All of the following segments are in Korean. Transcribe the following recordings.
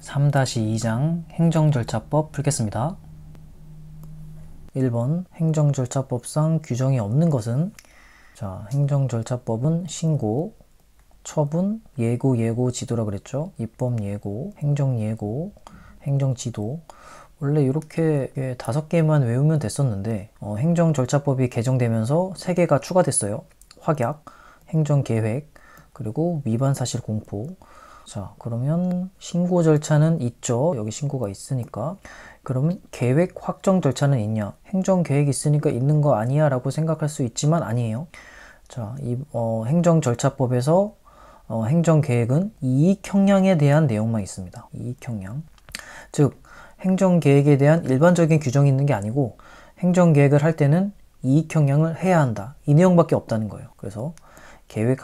3-2장 행정절차법 풀겠습니다. 1번 행정절차법상 규정이 없는 것은 행정절차법은 신고, 처분, 예고, 예고지도라 그랬죠. 입법예고, 행정예고, 행정지도. 원래 이렇게 5개만 외우면 됐었는데 행정절차법이 개정되면서 3개가 추가됐어요. 확약, 행정계획, 그리고 위반사실 공포. 자, 그러면 신고 절차는 있죠. 여기 신고가 있으니까. 그러면 계획 확정 절차는 있냐? 행정계획이 있으니까 있는 거 아니야? 라고 생각할 수 있지만 아니에요. 자, 이 행정절차법에서 행정계획은 이익형량에 대한 내용만 있습니다. 이익형량. 즉, 행정계획에 대한 일반적인 규정이 있는 게 아니고 행정계획을 할 때는 이익형량을 해야 한다. 이 내용밖에 없다는 거예요. 그래서 계획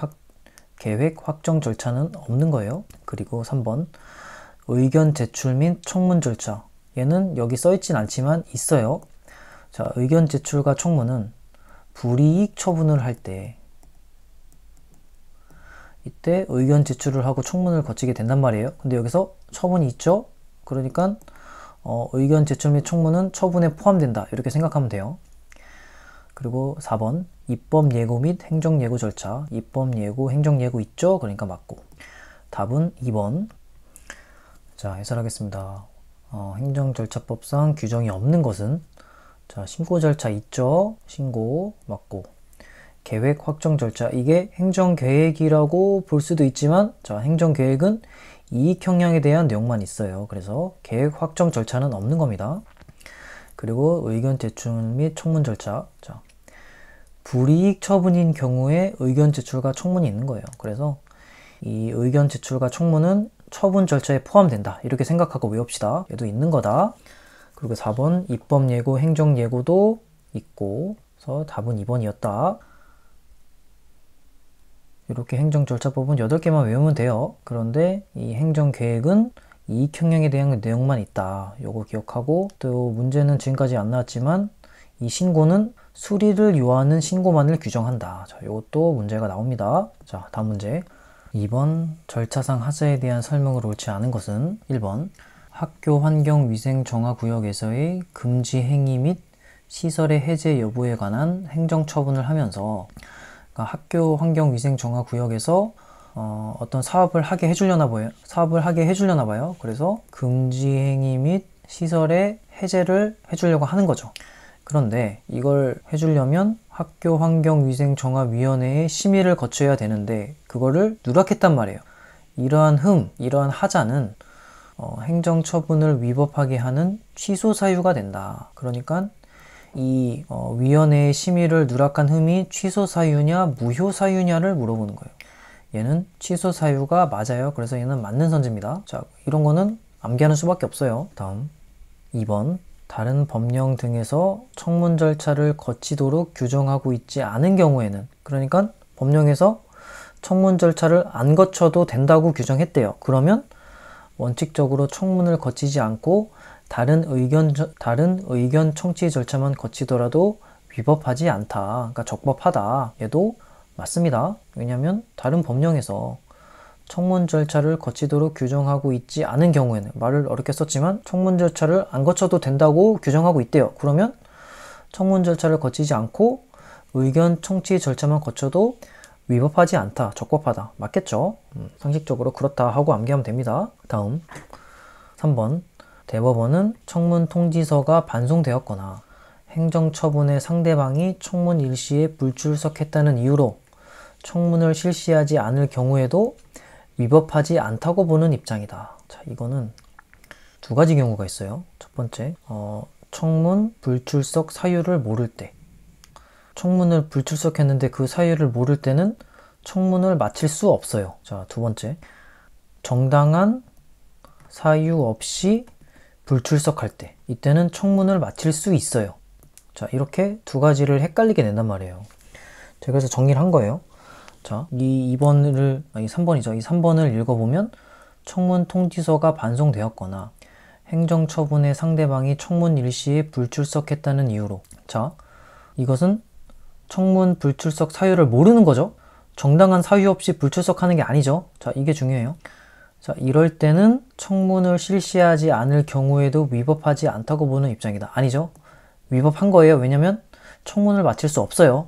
확정 절차는 없는 거예요. 그리고 3번 의견 제출 및 청문 절차. 얘는 여기 써있진 않지만 있어요. 자, 의견 제출과 청문은 불이익 처분을 할 때 이때 의견 제출을 하고 청문을 거치게 된단 말이에요. 근데 여기서 처분이 있죠? 그러니까 의견 제출 및 청문은 처분에 포함된다. 이렇게 생각하면 돼요. 그리고 4번 입법 예고 및 행정 예고 절차. 입법 예고, 행정 예고 있죠? 그러니까 맞고. 답은 2번. 자, 해설하겠습니다. 행정절차법상 규정이 없는 것은 신고 절차 있죠? 신고 맞고. 계획 확정 절차. 이게 행정계획이라고 볼 수도 있지만 행정계획은 이익형량에 대한 내용만 있어요. 그래서 계획 확정 절차는 없는 겁니다. 그리고 의견 제출 및 청문 절차. 불이익 처분인 경우에 의견 제출과 청문이 있는 거예요. 그래서 이 의견 제출과 청문은 처분 절차에 포함된다. 이렇게 생각하고 외웁시다. 얘도 있는 거다. 그리고 4번 입법 예고, 행정 예고도 있고, 그래서 답은 2번이었다. 이렇게 행정절차법은 8개만 외우면 돼요. 그런데 이 행정계획은 이익형량에 대한 내용만 있다. 요거 기억하고, 또 문제는 지금까지 안 나왔지만 이 신고는 수리를 요하는 신고만을 규정한다. 자, 요것도 문제가 나옵니다. 자, 다음 문제. 2번 절차상 하자에 대한 설명을 옳지 않은 것은 1번 학교 환경위생 정화구역에서의 금지 행위 및 시설의 해제 여부에 관한 행정처분을 하면서 학교 환경위생 정화구역에서 어떤 사업을 하게 해주려나 봐요. 그래서 금지 행위 및 시설의 해제를 해주려고 하는 거죠. 그런데 이걸 해주려면 학교환경위생정화위원회의 심의를 거쳐야 되는데 그거를 누락했단 말이에요. 이러한 하자는 행정처분을 위법하게 하는 취소 사유가 된다. 그러니까 이 위원회의 심의를 누락한 흠이 취소 사유냐 무효 사유냐를 물어보는 거예요. 얘는 취소 사유가 맞아요. 그래서 얘는 맞는 선지입니다. 자, 이런 거는 암기하는 수밖에 없어요. 다음 2번 다른 법령 등에서 청문 절차를 거치도록 규정하고 있지 않은 경우에는, 그러니까 법령에서 청문 절차를 안 거쳐도 된다고 규정했대요. 그러면 원칙적으로 청문을 거치지 않고 다른 의견 청취 절차만 거치더라도 위법하지 않다. 그러니까 적법하다. 얘도 맞습니다. 왜냐하면 다른 법령에서 청문 절차를 거치도록 규정하고 있지 않은 경우에는, 말을 어렵게 썼지만 청문 절차를 안 거쳐도 된다고 규정하고 있대요. 그러면 청문 절차를 거치지 않고 의견 청취 절차만 거쳐도 위법하지 않다, 적법하다. 맞겠죠? 상식적으로 그렇다 하고 암기하면 됩니다. 다음 3번 대법원은 청문 통지서가 반송되었거나 행정처분의 상대방이 청문 일시에 불출석했다는 이유로 청문을 실시하지 않을 경우에도 위법하지 않다고 보는 입장이다. 자, 이거는 2가지 경우가 있어요. 첫 번째, 청문 불출석 사유를 모를 때. 청문을 불출석했는데 그 사유를 모를 때는 청문을 마칠 수 없어요. 자, 2번째, 정당한 사유 없이 불출석할 때. 이때는 청문을 마칠 수 있어요. 자, 이렇게 2가지를 헷갈리게 된단 말이에요. 제가 그래서 정리를 한 거예요. 자, 이 3번이죠. 이 3번을 읽어보면 청문 통지서가 반송되었거나 행정처분의 상대방이 청문 일시에 불출석했다는 이유로. 자, 이것은 청문 불출석 사유를 모르는 거죠. 정당한 사유 없이 불출석하는 게 아니죠. 자, 이게 중요해요. 자, 이럴 때는 청문을 실시하지 않을 경우에도 위법하지 않다고 보는 입장이다. 아니죠. 위법한 거예요. 왜냐면 청문을 마칠 수 없어요.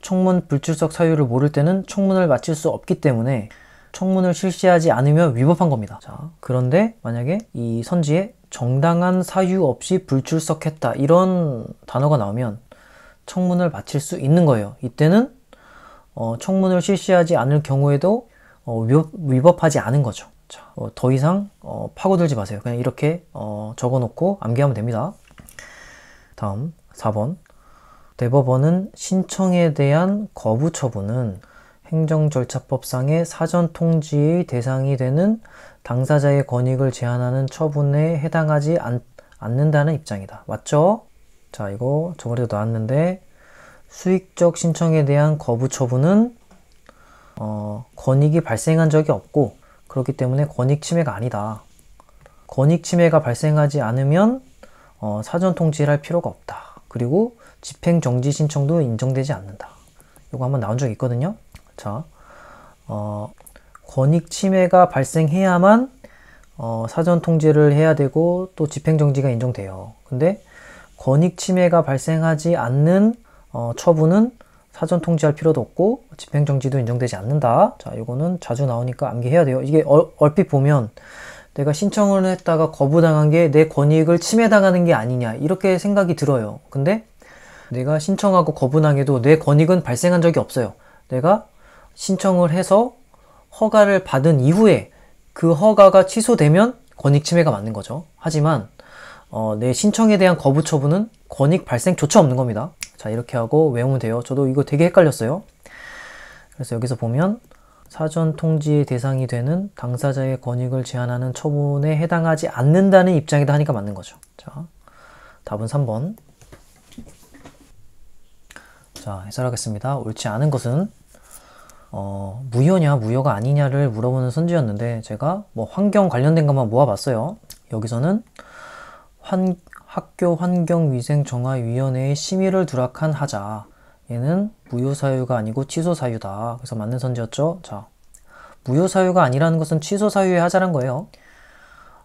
청문 불출석 사유를 모를 때는 청문을 마칠 수 없기 때문에 청문을 실시하지 않으면 위법한 겁니다. 자, 그런데 만약에 이 선지에 정당한 사유 없이 불출석했다 이런 단어가 나오면 청문을 마칠 수 있는 거예요. 이때는 청문을 실시하지 않을 경우에도 위법하지 않은 거죠. 자, 더 이상 파고들지 마세요. 그냥 이렇게 적어놓고 암기하면 됩니다. 다음 4번. 대법원은 신청에 대한 거부 처분은 행정절차법상의 사전 통지의 대상이 되는 당사자의 권익을 제한하는 처분에 해당하지 않는다는 입장이다. 맞죠? 자, 이거 저번에도 나왔는데 수익적 신청에 대한 거부 처분은 권익이 발생한 적이 없고 그렇기 때문에 권익 침해가 아니다. 권익 침해가 발생하지 않으면 사전 통지를 할 필요가 없다. 그리고 집행정지 신청도 인정되지 않는다. 이거 한번 나온 적이 있거든요. 자, 권익 침해가 발생해야만 사전 통지를 해야 되고 또 집행정지가 인정돼요. 근데 권익 침해가 발생하지 않는 처분은 사전 통지할 필요도 없고 집행정지도 인정되지 않는다. 자, 이거는 자주 나오니까 암기해야 돼요. 이게 얼핏 보면 내가 신청을 했다가 거부당한 게 내 권익을 침해당하는 게 아니냐 이렇게 생각이 들어요. 근데 내가 신청하고 거부당해도 내 권익은 발생한 적이 없어요. 내가 신청을 해서 허가를 받은 이후에 그 허가가 취소되면 권익 침해가 맞는 거죠. 하지만 내 신청에 대한 거부 처분은 권익 발생조차 없는 겁니다. 자, 이렇게 하고 외우면 돼요. 저도 이거 되게 헷갈렸어요. 그래서 여기서 보면 사전 통지의 대상이 되는 당사자의 권익을 제한하는 처분에 해당하지 않는다는 입장이다 하니까 맞는 거죠. 자, 답은 3번. 자, 해설하겠습니다. 옳지 않은 것은 무효냐 무효가 아니냐를 물어보는 선지였는데 제가 뭐 환경 관련된 것만 모아봤어요. 여기서는 학교 환경위생정화위원회의 심의를 누락한 하자. 얘는 무효사유가 아니고 취소사유다. 그래서 맞는 선지였죠. 자, 무효사유가 아니라는 것은 취소사유의 하자란 거예요.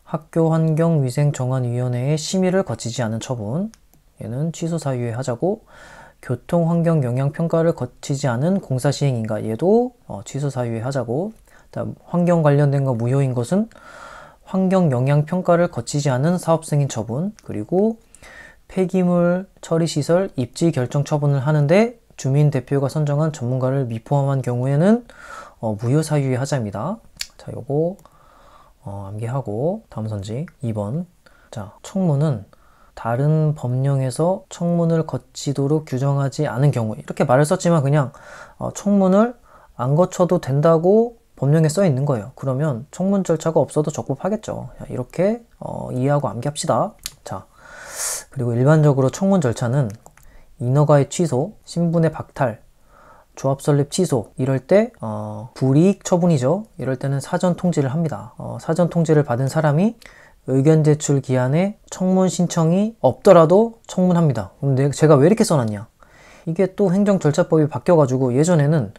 학교 환경위생정화위원회의 심의를 거치지 않은 처분. 얘는 취소사유의 하자고, 교통환경영향평가를 거치지 않은 공사시행인가. 얘도 취소사유의 하자고, 다음 환경 관련된 거 무효인 것은 환경영향평가를 거치지 않은 사업승인 처분, 그리고 폐기물 처리시설 입지 결정 처분을 하는데 주민대표가 선정한 전문가를 미포함한 경우에는 무효사유의 하자입니다. 자, 요거 암기하고 다음 선지 2번. 자, 청문은 다른 법령에서 청문을 거치도록 규정하지 않은 경우, 이렇게 말을 썼지만 그냥 청문을 안 거쳐도 된다고 법령에 써 있는 거예요. 그러면 청문 절차가 없어도 적법하겠죠. 이렇게 이해하고 암기합시다. 자, 그리고 일반적으로 청문 절차는 인허가의 취소, 신분의 박탈, 조합 설립 취소 이럴 때 불이익 처분이죠. 이럴 때는 사전 통지를 합니다. 사전 통지를 받은 사람이 의견 제출 기한에 청문 신청이 없더라도 청문합니다. 근데 제가 왜 이렇게 써놨냐? 이게 또 행정절차법이 바뀌어가지고 예전에는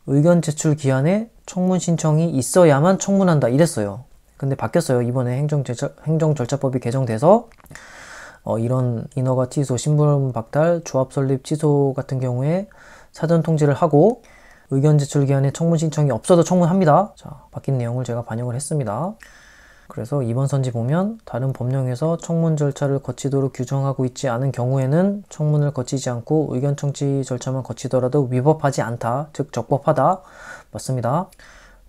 의견 제출 기한에 청문 신청이 있어야만 청문한다 이랬어요. 근데 바뀌었어요. 이번에 행정절차법이 개정돼서 이런 인허가 취소, 신분 박탈, 조합 설립 취소 같은 경우에 사전 통지를 하고 의견 제출 기한에 청문 신청이 없어도 청문합니다. 자, 바뀐 내용을 제가 반영을 했습니다. 그래서 이번 선지 보면 다른 법령에서 청문 절차를 거치도록 규정하고 있지 않은 경우에는 청문을 거치지 않고 의견 청취 절차만 거치더라도 위법하지 않다, 즉 적법하다. 맞습니다.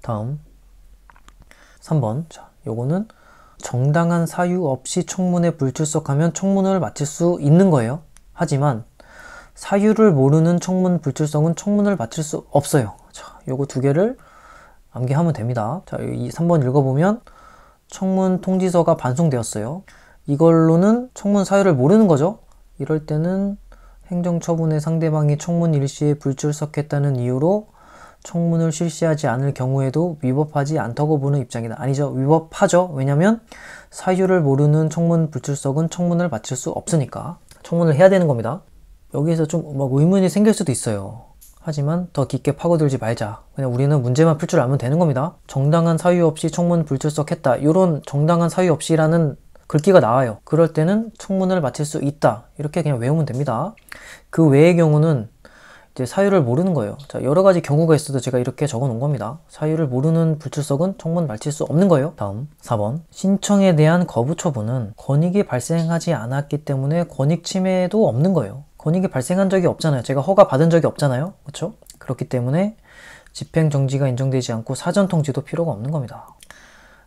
다음 3번. 자, 요거는 정당한 사유 없이 청문에 불출석하면 청문을 마칠 수 있는 거예요. 하지만 사유를 모르는 청문 불출석은 청문을 마칠 수 없어요. 자, 요거 두 개를 암기하면 됩니다. 자, 이 3번 읽어보면 청문 통지서가 반송되었어요. 이걸로는 청문 사유를 모르는 거죠. 이럴 때는 행정처분의 상대방이 청문 일시에 불출석했다는 이유로 청문을 실시하지 않을 경우에도 위법하지 않다고 보는 입장이다. 아니죠. 위법하죠. 왜냐면 사유를 모르는 청문 불출석은 청문을 마칠 수 없으니까 청문을 해야 되는 겁니다. 여기에서 좀 막 의문이 생길 수도 있어요. 하지만 더 깊게 파고들지 말자. 그냥 우리는 문제만 풀 줄 알면 되는 겁니다. 정당한 사유 없이 청문 불출석했다. 이런 정당한 사유 없이라는 글귀가 나와요. 그럴 때는 청문을 마칠 수 있다. 이렇게 그냥 외우면 됩니다. 그 외의 경우는 이제 사유를 모르는 거예요. 자, 여러 가지 경우가 있어도 제가 이렇게 적어 놓은 겁니다. 사유를 모르는 불출석은 청문 마칠 수 없는 거예요. 다음 4번. 신청에 대한 거부 처분은 권익이 발생하지 않았기 때문에 권익 침해도 없는 거예요. 권익이 발생한 적이 없잖아요. 제가 허가 받은 적이 없잖아요. 그렇죠? 그렇기 때문에 집행정지가 인정되지 않고 사전통지도 필요가 없는 겁니다.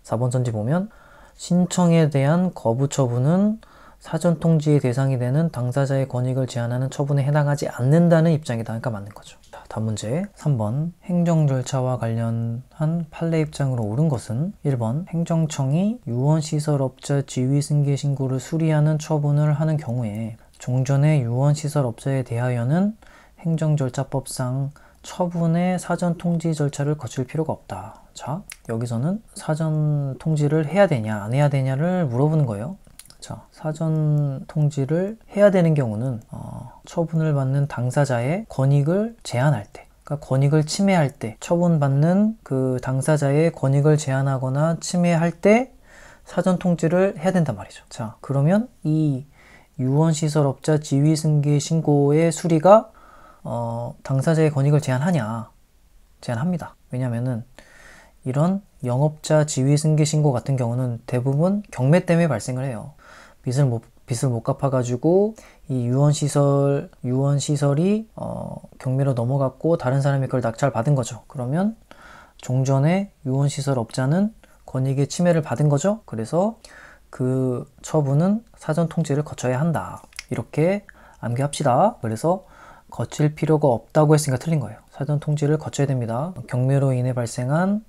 4번 선지 보면 신청에 대한 거부 처분은 사전통지의 대상이 되는 당사자의 권익을 제한하는 처분에 해당하지 않는다는 입장이다. 그러니까 맞는 거죠. 다음 문제 3번. 행정절차와 관련한 판례 입장으로 옳은 것은 1번. 행정청이 유언시설업자 지위승계 신고를 수리하는 처분을 하는 경우에 종전의 유언시설업자에 대하여는 행정절차법상 처분의 사전통지 절차를 거칠 필요가 없다. 자, 여기서는 사전통지를 해야 되냐 안 해야 되냐를 물어보는 거예요. 자, 사전통지를 해야 되는 경우는 처분을 받는 당사자의 권익을 제한할 때, 그러니까 권익을 침해할 때, 처분받는 그 당사자의 권익을 제한하거나 침해할 때 사전통지를 해야 된단 말이죠. 자, 그러면 이 유언시설업자 지위승계 신고의 수리가 당사자의 권익을 제한하냐? 제한합니다. 왜냐면은 이런 영업자 지위승계 신고 같은 경우는 대부분 경매 때문에 발생을 해요. 빚을 못 갚아가지고 이 유언시설이 경매로 넘어갔고 다른 사람이 그걸 낙찰받은 거죠. 그러면 종전에 유언시설업자는 권익의 침해를 받은 거죠. 그래서 그 처분은 사전통지를 거쳐야 한다. 이렇게 암기합시다. 그래서 거칠 필요가 없다고 했으니까 틀린 거예요. 사전통지를 거쳐야 됩니다. 경매로 인해 발생한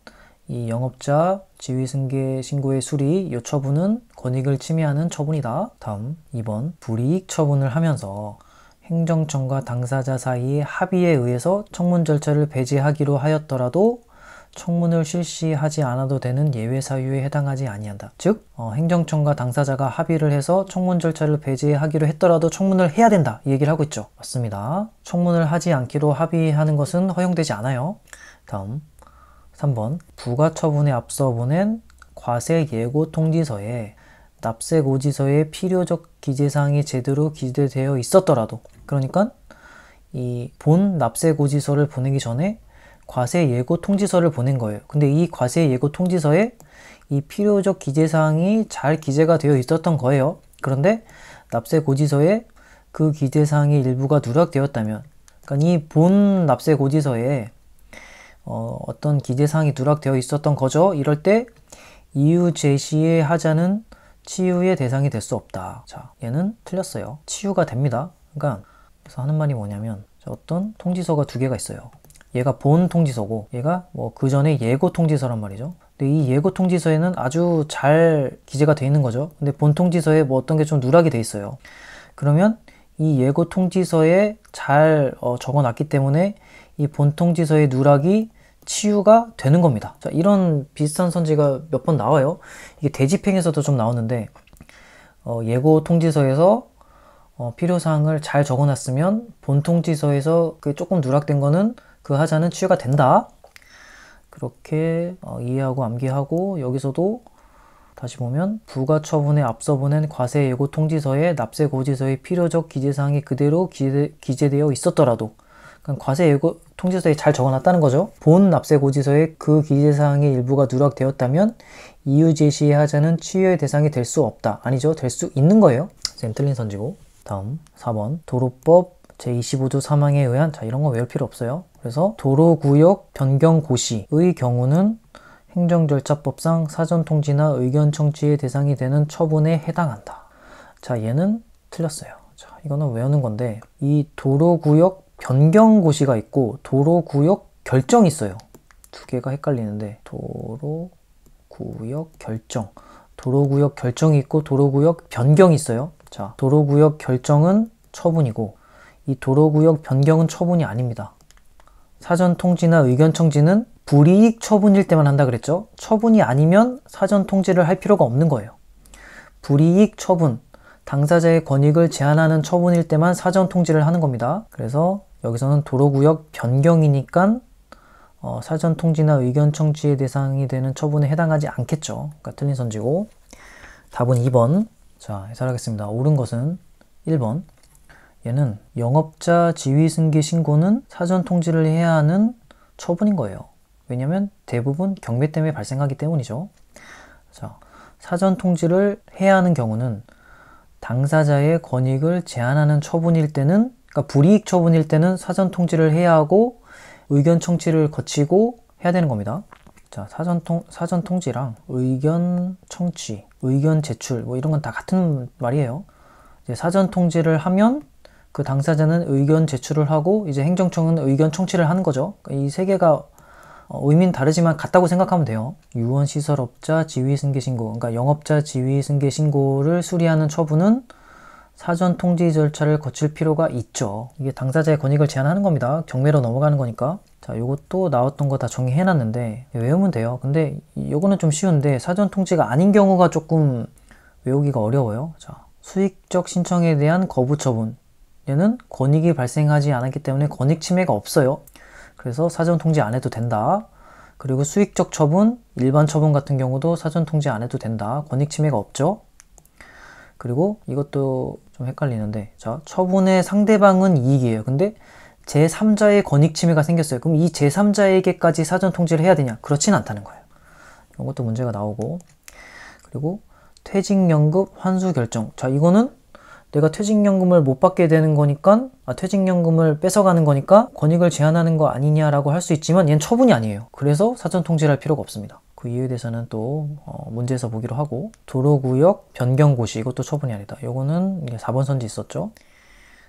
이 영업자 지위승계 신고의 수리, 이 처분은 권익을 침해하는 처분이다. 다음 2번. 불이익 처분을 하면서 행정청과 당사자 사이의 합의에 의해서 청문 절차를 배제하기로 하였더라도 청문을 실시하지 않아도 되는 예외 사유에 해당하지 아니한다. 즉, 행정청과 당사자가 합의를 해서 청문 절차를 배제하기로 했더라도 청문을 해야 된다. 이 얘기를 하고 있죠. 맞습니다. 청문을 하지 않기로 합의하는 것은 허용되지 않아요. 다음 3번. 부가처분에 앞서 보낸 과세 예고 통지서에 납세고지서의 필요적 기재사항이 제대로 기재되어 있었더라도, 그러니까 이 본 납세고지서를 보내기 전에 과세 예고 통지서를 보낸 거예요. 근데 이 과세 예고 통지서에 이 필요적 기재사항이 잘 기재가 되어 있었던 거예요. 그런데 납세고지서에 그 기재사항의 일부가 누락되었다면, 그러니까 이 본 납세고지서에 어떤 기재사항이 누락되어 있었던 거죠. 이럴 때 이유 제시의 하자는 치유의 대상이 될 수 없다. 자, 얘는 틀렸어요. 치유가 됩니다. 그러니까 그래서 하는 말이 뭐냐면, 어떤 통지서가 두 개가 있어요. 얘가 본 통지서고 얘가 뭐 그 전에 예고 통지서란 말이죠. 근데 이 예고 통지서에는 아주 잘 기재가 돼 있는 거죠. 근데 본 통지서에 뭐 어떤 게 좀 누락이 돼 있어요. 그러면 이 예고 통지서에 잘 적어놨기 때문에 이 본 통지서의 누락이 치유가 되는 겁니다. 자, 이런 비슷한 선지가 몇 번 나와요. 이게 대집행에서도 좀 나오는데 예고 통지서에서 필요사항을 잘 적어놨으면 본 통지서에서 그 조금 누락된 거는 그 하자는 치유가 된다. 그렇게 이해하고 암기하고, 여기서도 다시 보면 부가처분에 앞서 보낸 과세 예고 통지서에 납세고지서의 필요적 기재사항이 그대로 기재되어 있었더라도, 그러니까 과세 예고 통지서에 잘 적어놨다는 거죠. 본 납세고지서에 그 기재사항의 일부가 누락되었다면 이유 제시의 하자는 치유의 대상이 될 수 없다. 아니죠. 될 수 있는 거예요. 쌤 틀린 선지고. 다음 4번. 도로법 제25조 3항에 의한, 자, 이런 거 외울 필요 없어요. 그래서 도로구역 변경고시의 경우는 행정절차법상 사전통지나 의견 청취의 대상이 되는 처분에 해당한다. 자, 얘는 틀렸어요. 자, 이거는 외우는 건데, 이 도로구역 변경고시가 있고 도로구역 결정이 있어요. 두 개가 헷갈리는데, 도로구역 결정이 있고 도로구역 변경이 있어요. 자, 도로구역 결정은 처분이고 이 도로구역 변경은 처분이 아닙니다. 사전통지나 의견청지는 불이익 처분일 때만 한다 그랬죠. 처분이 아니면 사전통지를 할 필요가 없는 거예요. 불이익 처분, 당사자의 권익을 제한하는 처분일 때만 사전통지를 하는 겁니다. 그래서 여기서는 도로구역 변경이니까 사전 통지나 의견 청취의 대상이 되는 처분에 해당하지 않겠죠. 그러니까 틀린 선지고. 답은 2번. 자, 해설하겠습니다. 옳은 것은 1번. 얘는 영업자 지위 승계 신고는 사전 통지를 해야 하는 처분인 거예요. 왜냐면 대부분 경매 때문에 발생하기 때문이죠. 자, 사전 통지를 해야 하는 경우는 당사자의 권익을 제한하는 처분일 때는, 그러니까 불이익 처분일 때는 사전 통지를 해야 하고 의견 청취를 거치고 해야 되는 겁니다. 자, 사전 통지랑 의견 청취, 의견 제출 뭐 이런 건 다 같은 말이에요. 이제 사전 통지를 하면 그 당사자는 의견 제출을 하고 이제 행정청은 의견 청취를 하는 거죠. 이 세 개가 의미는 다르지만 같다고 생각하면 돼요. 유언시설업자 지위승계 신고, 그러니까 영업자 지위승계 신고를 수리하는 처분은 사전 통지 절차를 거칠 필요가 있죠. 이게 당사자의 권익을 제한하는 겁니다. 경매로 넘어가는 거니까. 자, 요것도 나왔던 거 다 정리해놨는데 외우면 돼요. 근데 요거는 좀 쉬운데 사전 통지가 아닌 경우가 조금 외우기가 어려워요. 자, 수익적 신청에 대한 거부 처분. 얘는 권익이 발생하지 않았기 때문에 권익 침해가 없어요. 그래서 사전 통지 안 해도 된다. 그리고 수익적 처분, 일반 처분 같은 경우도 사전 통지 안 해도 된다. 권익 침해가 없죠. 그리고 이것도 좀 헷갈리는데, 자, 처분의 상대방은 이익이에요. 근데 제3자의 권익 침해가 생겼어요. 그럼 이 제3자에게까지 사전 통지를 해야 되냐? 그렇진 않다는 거예요. 이것도 문제가 나오고. 그리고 퇴직연금 환수 결정. 자, 이거는 내가 퇴직연금을 못 받게 되는 거니까, 퇴직연금을 뺏어가는 거니까 권익을 제한하는 거 아니냐라고 할 수 있지만 얘는 처분이 아니에요. 그래서 사전 통지를 할 필요가 없습니다. 그 이유에 대해서는 또 문제에서 보기로 하고. 도로구역 변경고시, 이것도 처분이 아니다. 요거는 4번 선지 있었죠.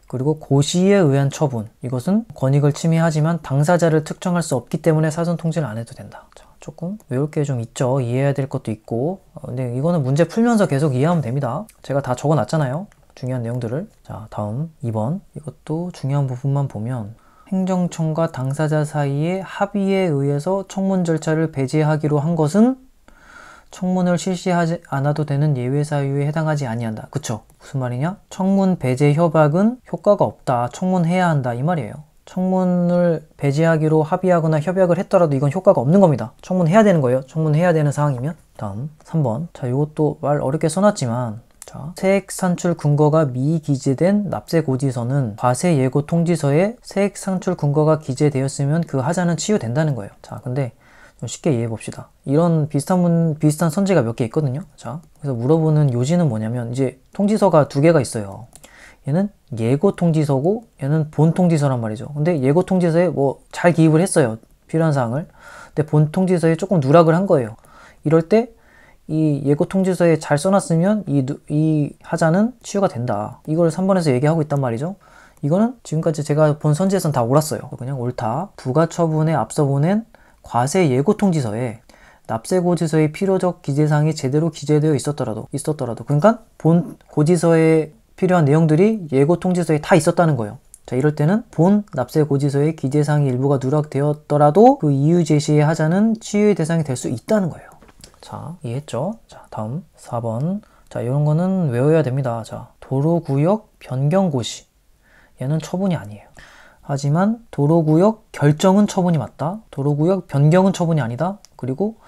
그리고 고시에 의한 처분, 이것은 권익을 침해하지만 당사자를 특정할 수 없기 때문에 사전 통지를 안 해도 된다. 자, 조금 외울 게 좀 있죠. 이해해야 될 것도 있고. 근데 이거는 문제 풀면서 계속 이해하면 됩니다. 제가 다 적어놨잖아요. 중요한 내용들을. 자, 다음 2번. 이것도 중요한 부분만 보면 행정청과 당사자 사이의 합의에 의해서 청문 절차를 배제하기로 한 것은 청문을 실시하지 않아도 되는 예외 사유에 해당하지 아니한다. 그쵸? 무슨 말이냐? 청문 배제 협약은 효과가 없다. 청문해야 한다. 이 말이에요. 청문을 배제하기로 합의하거나 협약을 했더라도 이건 효과가 없는 겁니다. 청문해야 되는 거예요. 청문해야 되는 상황이면. 다음 3번. 자, 이것도 말 어렵게 써놨지만, 자, 세액 산출 근거가 미기재된 납세 고지서는 과세 예고 통지서에 세액 산출 근거가 기재되었으면 그 하자는 치유된다는 거예요. 자, 근데 좀 쉽게 이해해 봅시다. 이런 비슷한 선지가 몇 개 있거든요. 자, 그래서 물어보는 요지는 뭐냐면, 이제 통지서가 두 개가 있어요. 얘는 예고 통지서고 얘는 본 통지서란 말이죠. 근데 예고 통지서에 뭐 잘 기입을 했어요. 필요한 사항을. 근데 본 통지서에 조금 누락을 한 거예요. 이럴 때 이 예고 통지서에 잘 써놨으면 이 하자는 치유가 된다. 이걸 3번에서 얘기하고 있단 말이죠. 이거는 지금까지 제가 본 선지에선 다 옳았어요. 그냥 옳다. 부가처분에 앞서 보낸 과세 예고 통지서에 납세 고지서의 필요적 기재사항이 제대로 기재되어 있었더라도 그러니까 본 고지서에 필요한 내용들이 예고 통지서에 다 있었다는 거예요. 자, 이럴 때는 본 납세 고지서의 기재사항 일부가 누락되었더라도 그 이유 제시의 하자는 치유의 대상이 될 수 있다는 거예요. 자, 이해했죠? 자, 다음 4번. 자, 이런 거는 외워야 됩니다. 자, 도로구역 변경고시. 얘는 처분이 아니에요. 하지만 도로구역 결정은 처분이 맞다. 도로구역 변경은 처분이 아니다. 그리고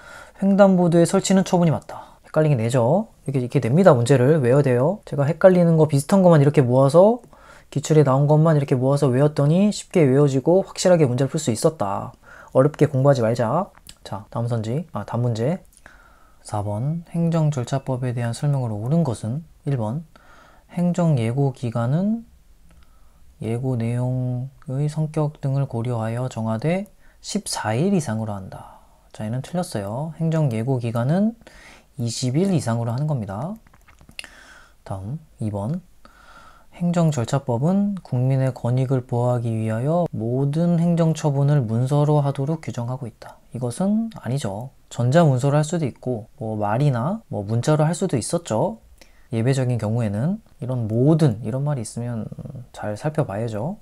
횡단보도의 설치는 처분이 맞다. 헷갈리게 내죠. 이렇게 됩니다. 문제를 외워야 돼요. 제가 헷갈리는 거 비슷한 것만 이렇게 모아서 기출에 나온 것만 이렇게 모아서 외웠더니 쉽게 외워지고 확실하게 문제를 풀 수 있었다. 어렵게 공부하지 말자. 자, 다음 문제. 4번. 행정절차법에 대한 설명으로 옳은 것은 1번. 행정예고기간은 예고 내용의 성격 등을 고려하여 정하되 14일 이상으로 한다. 자, 얘는 틀렸어요. 행정예고기간은 20일 이상으로 하는 겁니다. 다음 2번. 행정절차법은 국민의 권익을 보호하기 위하여 모든 행정처분을 문서로 하도록 규정하고 있다. 이것은 아니죠. 전자문서로 할 수도 있고 뭐 말이나 뭐 문자로 할 수도 있었죠. 예외적인 경우에는 이런 모든 이런 말이 있으면 잘 살펴봐야죠.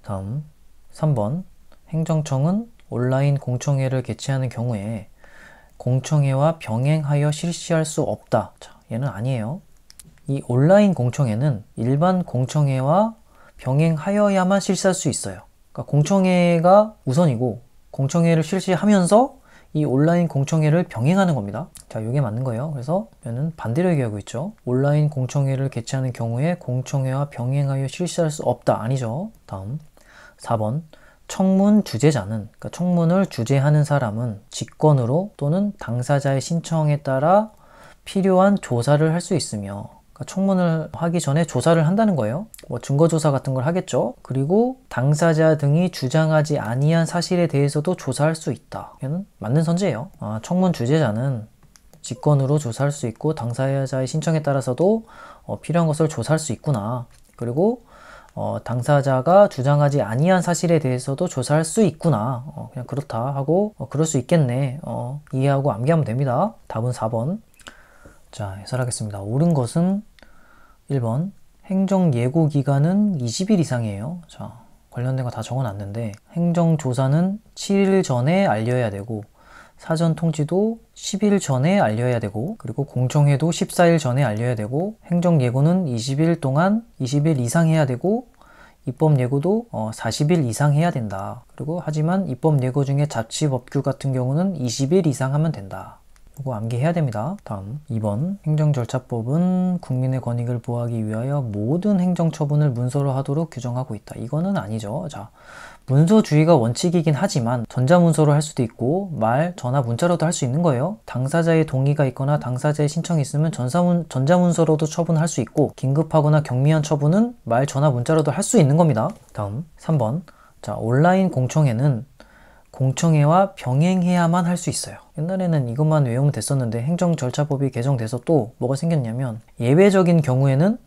다음 3번. 행정청은 온라인 공청회를 개최하는 경우에 공청회와 병행하여 실시할 수 없다. 자, 얘는 아니에요. 이 온라인 공청회는 일반 공청회와 병행하여야만 실시할 수 있어요. 그러니까 공청회가 우선이고 공청회를 실시하면서 이 온라인 공청회를 병행하는 겁니다. 자, 이게 맞는 거예요. 그래서 얘는 반대로 얘기하고 있죠. 온라인 공청회를 개최하는 경우에 공청회와 병행하여 실시할 수 없다. 아니죠. 다음 4번 청문 주재자는, 그러니까 청문을 주재하는 사람은 직권으로 또는 당사자의 신청에 따라 필요한 조사를 할 수 있으며, 그러니까 청문을 하기 전에 조사를 한다는 거예요. 뭐 증거조사 같은 걸 하겠죠. 그리고 당사자 등이 주장하지 아니한 사실에 대해서도 조사할 수 있다. 얘는 맞는 선지예요. 청문 주재자는 직권으로 조사할 수 있고 당사자의 신청에 따라서도 필요한 것을 조사할 수 있구나. 그리고 당사자가 주장하지 아니한 사실에 대해서도 조사할 수 있구나. 그냥 그렇다 하고 그럴 수 있겠네. 이해하고 암기하면 됩니다. 답은 4번. 자, 해설하겠습니다. 옳은 것은 1번 행정예고기간은 20일 이상이에요. 자, 관련된 거 다 적어놨는데 행정조사는 7일 전에 알려야 되고 사전 통지도 10일 전에 알려야 되고 그리고 공청회도 14일 전에 알려야 되고 행정예고는 20일 동안 20일 이상 해야 되고 입법예고도 40일 이상 해야 된다. 그리고 하지만 입법예고 중에 자치법규 같은 경우는 20일 이상 하면 된다. 이거 암기해야 됩니다. 다음 2번 행정절차법은 국민의 권익을 보호하기 위하여 모든 행정처분을 문서로 하도록 규정하고 있다. 이거는 아니죠. 자, 문서주의가 원칙이긴 하지만 전자문서로 할 수도 있고 말, 전화, 문자로도 할 수 있는 거예요. 당사자의 동의가 있거나 당사자의 신청이 있으면 전자문서로도 처분할 수 있고 긴급하거나 경미한 처분은 말, 전화, 문자로도 할 수 있는 겁니다. 다음 3번 자, 온라인 공청회는 공청회와 병행해야만 할 수 있어요. 옛날에는 이것만 외우면 됐었는데 행정절차법이 개정돼서 또 뭐가 생겼냐면 예외적인 경우에는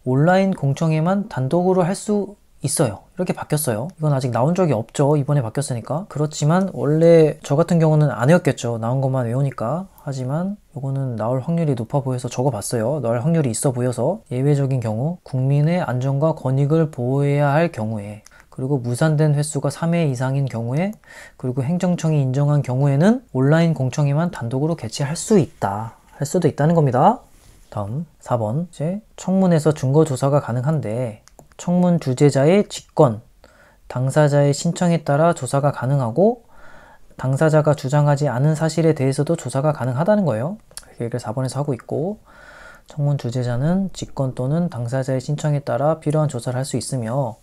온라인 공청회만 단독으로 할 수 있어요. 이렇게 바뀌었어요. 이건 아직 나온 적이 없죠. 이번에 바뀌었으니까. 그렇지만 원래 저 같은 경우는 아니었겠죠. 나온 것만 외우니까. 하지만 이거는 나올 확률이 높아 보여서 적어봤어요. 나올 확률이 있어 보여서 예외적인 경우 국민의 안전과 권익을 보호해야 할 경우에 그리고 무산된 횟수가 3회 이상인 경우에 그리고 행정청이 인정한 경우에는 온라인 공청회만 단독으로 개최할 수 있다. 할 수도 있다는 겁니다. 다음 4번 이제 청문에서 증거조사가 가능한데 청문 주재자의 직권, 당사자의 신청에 따라 조사가 가능하고 당사자가 주장하지 않은 사실에 대해서도 조사가 가능하다는 거예요. 얘기를 4번에서 하고 있고 청문 주재자는 직권 또는 당사자의 신청에 따라 필요한 조사를 할 수 있으며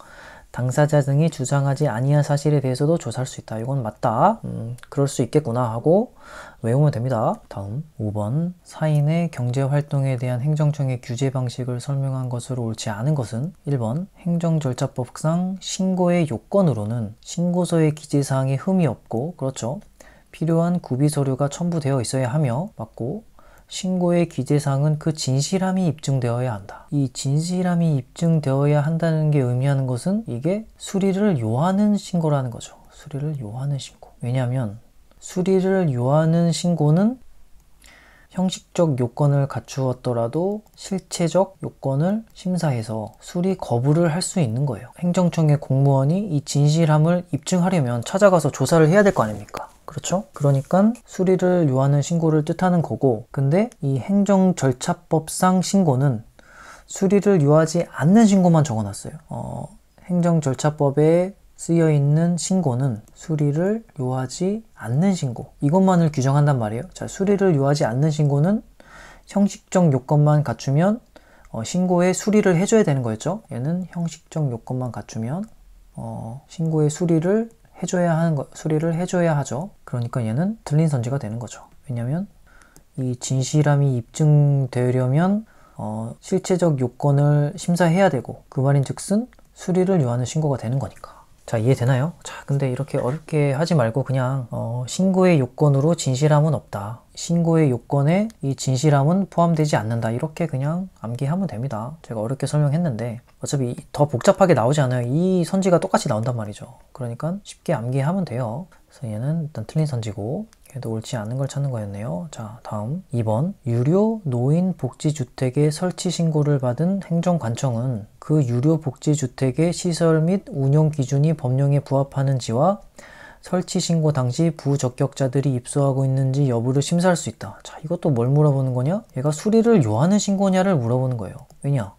당사자 등이 주장하지 아니한 사실에 대해서도 조사할 수 있다. 이건 맞다. 그럴 수 있겠구나 하고 외우면 됩니다. 다음 5번 사인의 경제활동에 대한 행정청의 규제 방식을 설명한 것으로 옳지 않은 것은 1번 행정절차법상 신고의 요건으로는 신고서의 기재사항에 흠이 없고 그렇죠. 필요한 구비서류가 첨부되어 있어야 하며 맞고 신고의 기재사항은 그 진실함이 입증되어야 한다. 이 진실함이 입증되어야 한다는 게 의미하는 것은 이게 수리를 요하는 신고라는 거죠. 수리를 요하는 신고. 왜냐하면 수리를 요하는 신고는 형식적 요건을 갖추었더라도 실체적 요건을 심사해서 수리 거부를 할 수 있는 거예요. 행정청의 공무원이 이 진실함을 입증하려면 찾아가서 조사를 해야 될 거 아닙니까? 그렇죠? 그러니까 수리를 요하는 신고를 뜻하는 거고 근데 이 행정절차법상 신고는 수리를 요하지 않는 신고만 적어놨어요. 행정절차법에 쓰여있는 신고는 수리를 요하지 않는 신고 이것만을 규정한단 말이에요. 자, 수리를 요하지 않는 신고는 형식적 요건만 갖추면 신고에 수리를 해줘야 되는 거였죠. 얘는 형식적 요건만 갖추면 신고에 수리를 해줘야 하죠. 그러니까 얘는 틀린 선지가 되는 거죠. 왜냐면 이 진실함이 입증되려면 실체적 요건을 심사해야 되고 그 말인 즉슨 수리를 요하는 신고가 되는 거니까. 자, 이해되나요? 자, 근데 이렇게 어렵게 하지 말고 그냥 신고의 요건으로 진실함은 없다. 신고의 요건에 이 진실함은 포함되지 않는다. 이렇게 그냥 암기하면 됩니다. 제가 어렵게 설명했는데 어차피 더 복잡하게 나오지 않아요. 이 선지가 똑같이 나온단 말이죠. 그러니까 쉽게 암기하면 돼요. 그래서 얘는 일단 틀린 선지고 얘도 옳지 않은 걸 찾는 거였네요. 자, 다음 2번 유료 노인 복지주택의 설치 신고를 받은 행정관청은 그 유료 복지주택의 시설 및 운영 기준이 법령에 부합하는지와 설치 신고 당시 부적격자들이 입소하고 있는지 여부를 심사할 수 있다. 자, 이것도 뭘 물어보는 거냐? 얘가 수리를 요하는 신고냐를 물어보는 거예요. 왜냐?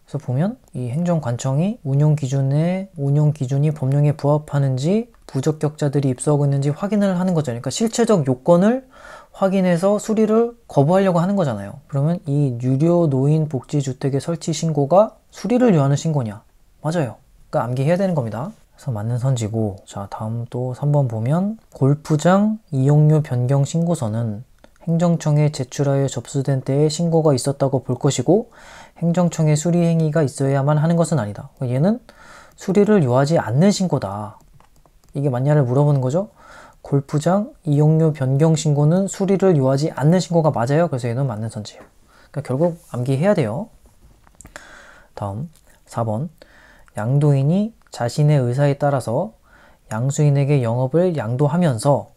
그래서 보면 이 행정관청이 운용 기준이 법령에 부합하는지 부적격자들이 입소하고 있는지 확인을 하는 거죠. 그러니까 실체적 요건을 확인해서 수리를 거부하려고 하는 거잖아요. 그러면 이 유료 노인 복지주택의 설치 신고가 수리를 요하는 신고냐? 맞아요. 그러니까 암기해야 되는 겁니다. 그래서 맞는 선지고, 자 다음 또 3번 보면 골프장 이용료 변경 신고서는 행정청에 제출하여 접수된 때에 신고가 있었다고 볼 것이고 행정청에 수리 행위가 있어야만 하는 것은 아니다. 얘는 수리를 요하지 않는 신고다. 이게 맞냐를 물어보는 거죠. 골프장 이용료 변경 신고는 수리를 요하지 않는 신고가 맞아요. 그래서 얘는 맞는 선지예요. 그러니까 결국 암기해야 돼요. 다음 4번 양도인이 자신의 의사에 따라서 양수인에게 영업을 양도하면서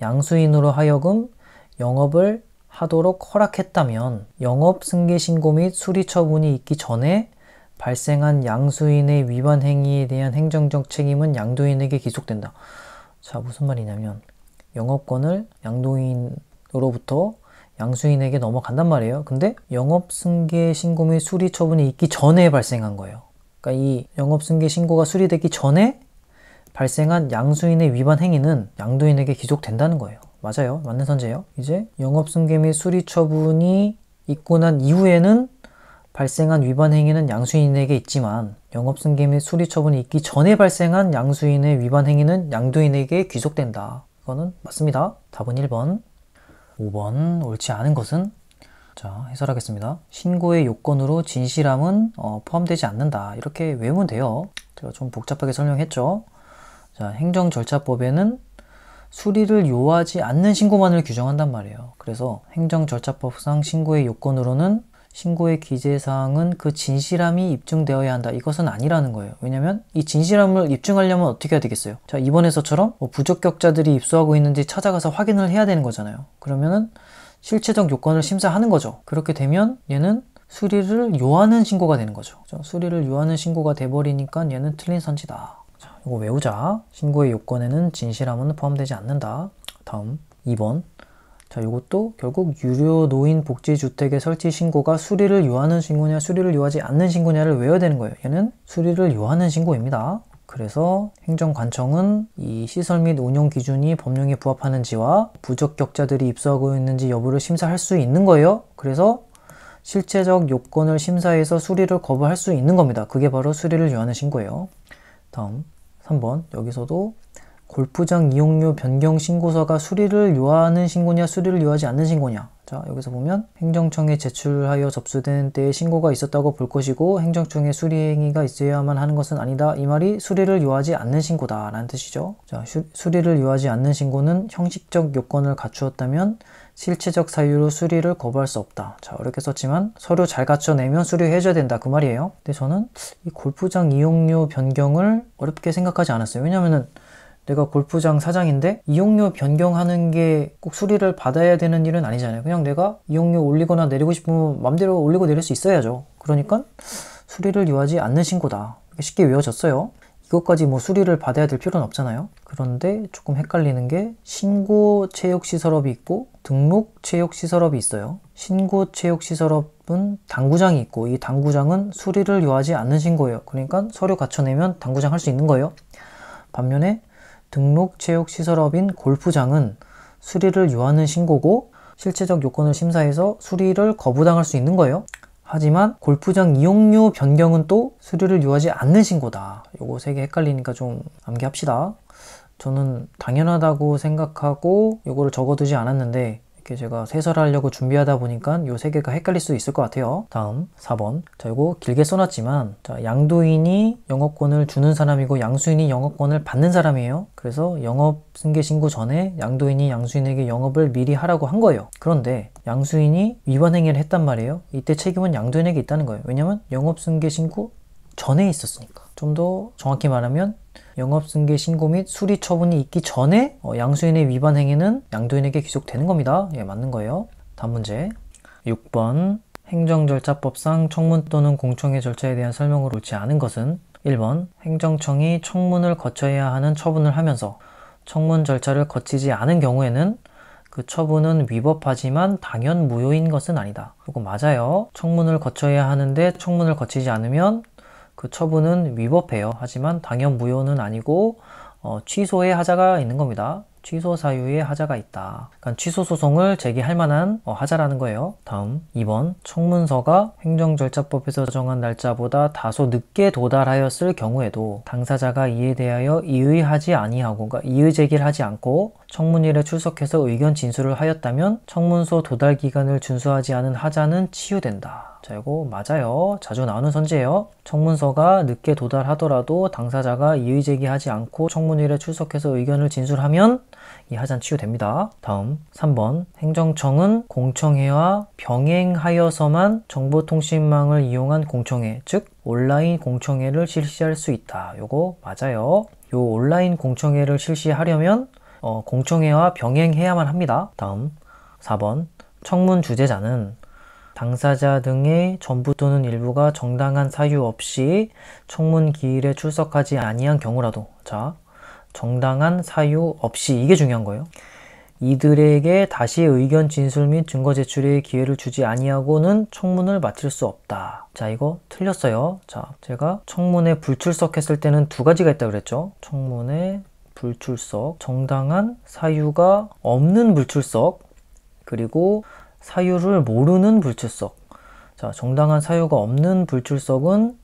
양수인으로 하여금 영업을 하도록 허락했다면 영업 승계 신고 및 수리 처분이 있기 전에 발생한 양수인의 위반 행위에 대한 행정적 책임은 양도인에게 기속된다. 자, 무슨 말이냐면 영업권을 양도인으로부터 양수인에게 넘어간단 말이에요. 근데 영업 승계 신고 및 수리 처분이 있기 전에 발생한 거예요. 그러니까 이 영업 승계 신고가 수리되기 전에 발생한 양수인의 위반 행위는 양도인에게 기속된다는 거예요. 맞아요. 맞는 선제예요. 이제 영업 승계 및 수리 처분이 있고 난 이후에는 발생한 위반 행위는 양수인에게 있지만 영업 승계 및 수리 처분이 있기 전에 발생한 양수인의 위반 행위는 양도인에게 귀속된다. 이거는 맞습니다. 답은 1번. 5번 옳지 않은 것은, 자 해설하겠습니다. 신고의 요건으로 진실함은 포함되지 않는다. 이렇게 외우면 돼요. 제가 좀 복잡하게 설명했죠. 자, 행정절차법에는 수리를 요하지 않는 신고만을 규정한단 말이에요. 그래서 행정절차법상 신고의 요건으로는 신고의 기재사항은 그 진실함이 입증되어야 한다. 이것은 아니라는 거예요. 왜냐면 이 진실함을 입증하려면 어떻게 해야 되겠어요? 자, 이번에서처럼 부적격자들이 입소하고 있는지 찾아가서 확인을 해야 되는 거잖아요. 그러면은 실체적 요건을 심사하는 거죠. 그렇게 되면 얘는 수리를 요하는 신고가 되는 거죠. 수리를 요하는 신고가 돼버리니까 얘는 틀린 선지다. 자, 이거 외우자. 신고의 요건에는 진실함은 포함되지 않는다. 다음 2번. 자, 이것도 결국 유료 노인 복지주택의 설치 신고가 수리를 요하는 신고냐 수리를 요하지 않는 신고냐를 외워야 되는 거예요. 얘는 수리를 요하는 신고입니다. 그래서 행정관청은 이 시설 및 운용 기준이 법령에 부합하는지와 부적격자들이 입소하고 있는지 여부를 심사할 수 있는 거예요. 그래서 실체적 요건을 심사해서 수리를 거부할 수 있는 겁니다. 그게 바로 수리를 요하는 신고예요. 다음 3번. 여기서도 골프장 이용료 변경 신고서가 수리를 요하는 신고냐 수리를 요하지 않는 신고냐. 자, 여기서 보면 행정청에 제출하여 접수된 때에 신고가 있었다고 볼 것이고 행정청에 수리 행위가 있어야만 하는 것은 아니다. 이 말이 수리를 요하지 않는 신고다 라는 뜻이죠. 자, 수리를 요하지 않는 신고는 형식적 요건을 갖추었다면 실체적 사유로 수리를 거부할 수 없다. 자, 어렵게 썼지만 서류 잘 갖춰내면 수리해줘야 된다. 그 말이에요. 근데 저는 이 골프장 이용료 변경을 어렵게 생각하지 않았어요. 왜냐면은 내가 골프장 사장인데 이용료 변경하는 게 꼭 수리를 받아야 되는 일은 아니잖아요. 그냥 내가 이용료 올리거나 내리고 싶으면 맘대로 올리고 내릴 수 있어야죠. 그러니까 수리를 요하지 않는 신고다. 쉽게 외워졌어요. 이것까지 뭐 수리를 받아야 될 필요는 없잖아요. 그런데 조금 헷갈리는 게 신고 체육시설업이 있고 등록 체육시설업이 있어요. 신고 체육시설업은 당구장이 있고 이 당구장은 수리를 요하지 않는 신고예요. 그러니까 서류 갖춰내면 당구장 할 수 있는 거예요. 반면에 등록체육시설업인 골프장은 수리를 요하는 신고고 실체적 요건을 심사해서 수리를 거부당할 수 있는 거예요. 하지만 골프장 이용료 변경은 또 수리를 요하지 않는 신고다. 요거 세 개 헷갈리니까 좀 암기합시다. 저는 당연하다고 생각하고 요거를 적어두지 않았는데 이렇게 제가 해설하려고 준비하다 보니까 요 세 개가 헷갈릴 수 있을 것 같아요. 다음 4번. 자, 이거 길게 써놨지만 자, 양도인이 영업권을 주는 사람이고 양수인이 영업권을 받는 사람이에요. 그래서 영업 승계 신고 전에 양도인이 양수인에게 영업을 미리 하라고 한 거예요. 그런데 양수인이 위반 행위를 했단 말이에요. 이때 책임은 양도인에게 있다는 거예요. 왜냐면 영업 승계 신고 전에 있었으니까. 좀 더 정확히 말하면 영업승계 신고 및 수리 처분이 있기 전에 양수인의 위반 행위는 양도인에게 귀속되는 겁니다. 예, 맞는 거예요. 다음 문제 6번. 행정절차법상 청문 또는 공청회 절차에 대한 설명으로 옳지 않은 것은 1번. 행정청이 청문을 거쳐야 하는 처분을 하면서 청문 절차를 거치지 않은 경우에는 그 처분은 위법하지만 당연 무효인 것은 아니다. 이거 맞아요. 청문을 거쳐야 하는데 청문을 거치지 않으면 그 처분은 위법해요. 하지만 당연 무효는 아니고 취소의 하자가 있는 겁니다. 취소 사유에 하자가 있다. 그러니까 취소 소송을 제기할 만한 하자라는 거예요. 다음 2번 청문서가 행정절차법에서 정한 날짜보다 다소 늦게 도달하였을 경우에도 당사자가 이에 대하여 이의하지 아니하고 그러니까 이의 제기를 하지 않고 청문일에 출석해서 의견 진술을 하였다면 청문서 도달 기간을 준수하지 않은 하자는 치유된다. 자, 이거 맞아요. 자주 나오는 선지예요. 청문서가 늦게 도달하더라도 당사자가 이의 제기하지 않고 청문일에 출석해서 의견을 진술하면 이 하자는 치유됩니다. 다음 3번 행정청은 공청회와 병행하여서만 정보통신망을 이용한 공청회, 즉 온라인 공청회를 실시할 수 있다. 요거 맞아요. 요 온라인 공청회를 실시하려면 공청회와 병행해야만 합니다. 다음 4번 청문 주재자는 당사자 등의 전부 또는 일부가 정당한 사유 없이 청문 기일에 출석하지 아니한 경우라도 자 정당한 사유 없이 이게 중요한 거예요. 이들에게 다시 의견 진술 및 증거 제출의 기회를 주지 아니하고는 청문을 마칠 수 없다. 자 이거 틀렸어요. 자 제가 청문회 불출석했을 때는 두 가지가 있다고 그랬죠. 청문회 불출석, 정당한 사유가 없는 불출석, 그리고 사유를 모르는 불출석. 자, 정당한 사유가 없는 불출석은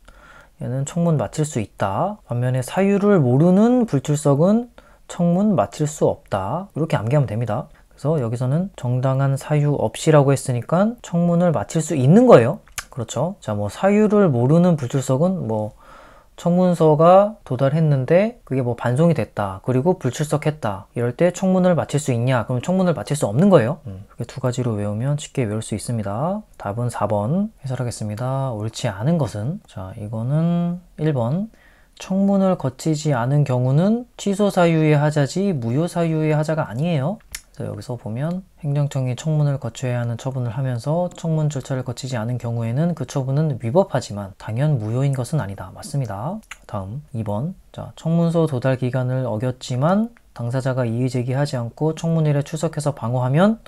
얘는 청문 마칠 수 있다. 반면에 사유를 모르는 불출석은 청문 마칠 수 없다. 이렇게 암기하면 됩니다. 그래서 여기서는 정당한 사유 없이라고 했으니까 청문을 마칠 수 있는 거예요. 그렇죠. 자, 뭐 사유를 모르는 불출석은 뭐 청문서가 도달했는데 그게 뭐 반송이 됐다. 그리고 불출석했다. 이럴 때 청문을 마칠 수 있냐? 그럼 청문을 마칠 수 없는 거예요. 그게 두 가지로 외우면 쉽게 외울 수 있습니다. 답은 4번 해설하겠습니다. 옳지 않은 것은 자 이거는 1번 청문을 거치지 않은 경우는 취소 사유의 하자지 무효 사유의 하자가 아니에요. 그래서 여기서 보면 행정청이 청문을 거쳐야 하는 처분을 하면서 청문 절차를 거치지 않은 경우에는 그 처분은 위법하지만 당연 무효인 것은 아니다. 맞습니다. 다음 2번 자 청문서 도달 기간을 어겼지만 당사자가 이의 제기하지 않고 청문일에 출석해서 방어하면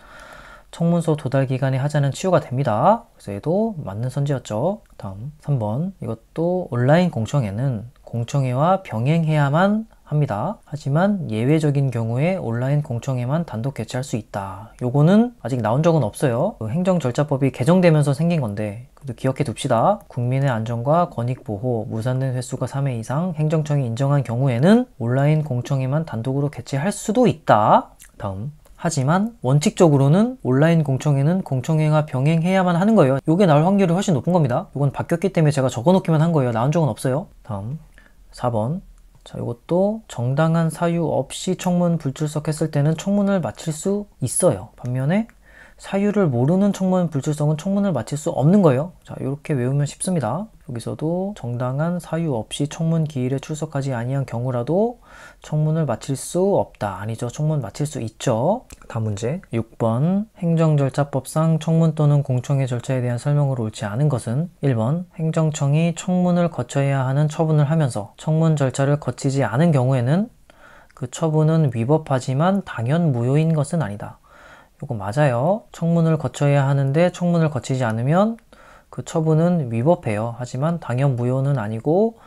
청문서 도달 기간의 하자는 치유가 됩니다. 그래서 얘도 맞는 선지였죠. 다음 3번 이것도 온라인 공청회는 공청회와 병행해야만 합니다. 하지만 예외적인 경우에 온라인 공청회만 단독 개최할 수 있다. 요거는 아직 나온 적은 없어요. 행정절차법이 개정되면서 생긴 건데 그래도 기억해 둡시다. 국민의 안전과 권익보호, 무산된 횟수가 3회 이상 행정청이 인정한 경우에는 온라인 공청회만 단독으로 개최할 수도 있다. 다음 하지만 원칙적으로는 온라인 공청회는 공청회와 병행해야만 하는 거예요. 요게 나올 확률이 훨씬 높은 겁니다. 요건 바뀌었기 때문에 제가 적어놓기만 한 거예요. 나온 적은 없어요. 다음 4번 자, 이것도 정당한 사유 없이 청문 불출석했을 때는 청문을 마칠 수 있어요. 반면에 사유를 모르는 청문 불출석은 청문을 마칠 수 없는 거예요. 자, 이렇게 외우면 쉽습니다. 여기서도 정당한 사유 없이 청문 기일에 출석하지 아니한 경우라도 청문을 마칠 수 없다. 아니죠. 청문 마칠 수 있죠. 다음 문제 6번 행정절차법상 청문 또는 공청회 절차에 대한 설명으로 옳지 않은 것은 1번 행정청이 청문을 거쳐야 하는 처분을 하면서 청문 절차를 거치지 않은 경우에는 그 처분은 위법하지만 당연 무효인 것은 아니다. 이거 맞아요. 청문을 거쳐야 하는데 청문을 거치지 않으면 그 처분은 위법해요. 하지만 당연 무효는 아니고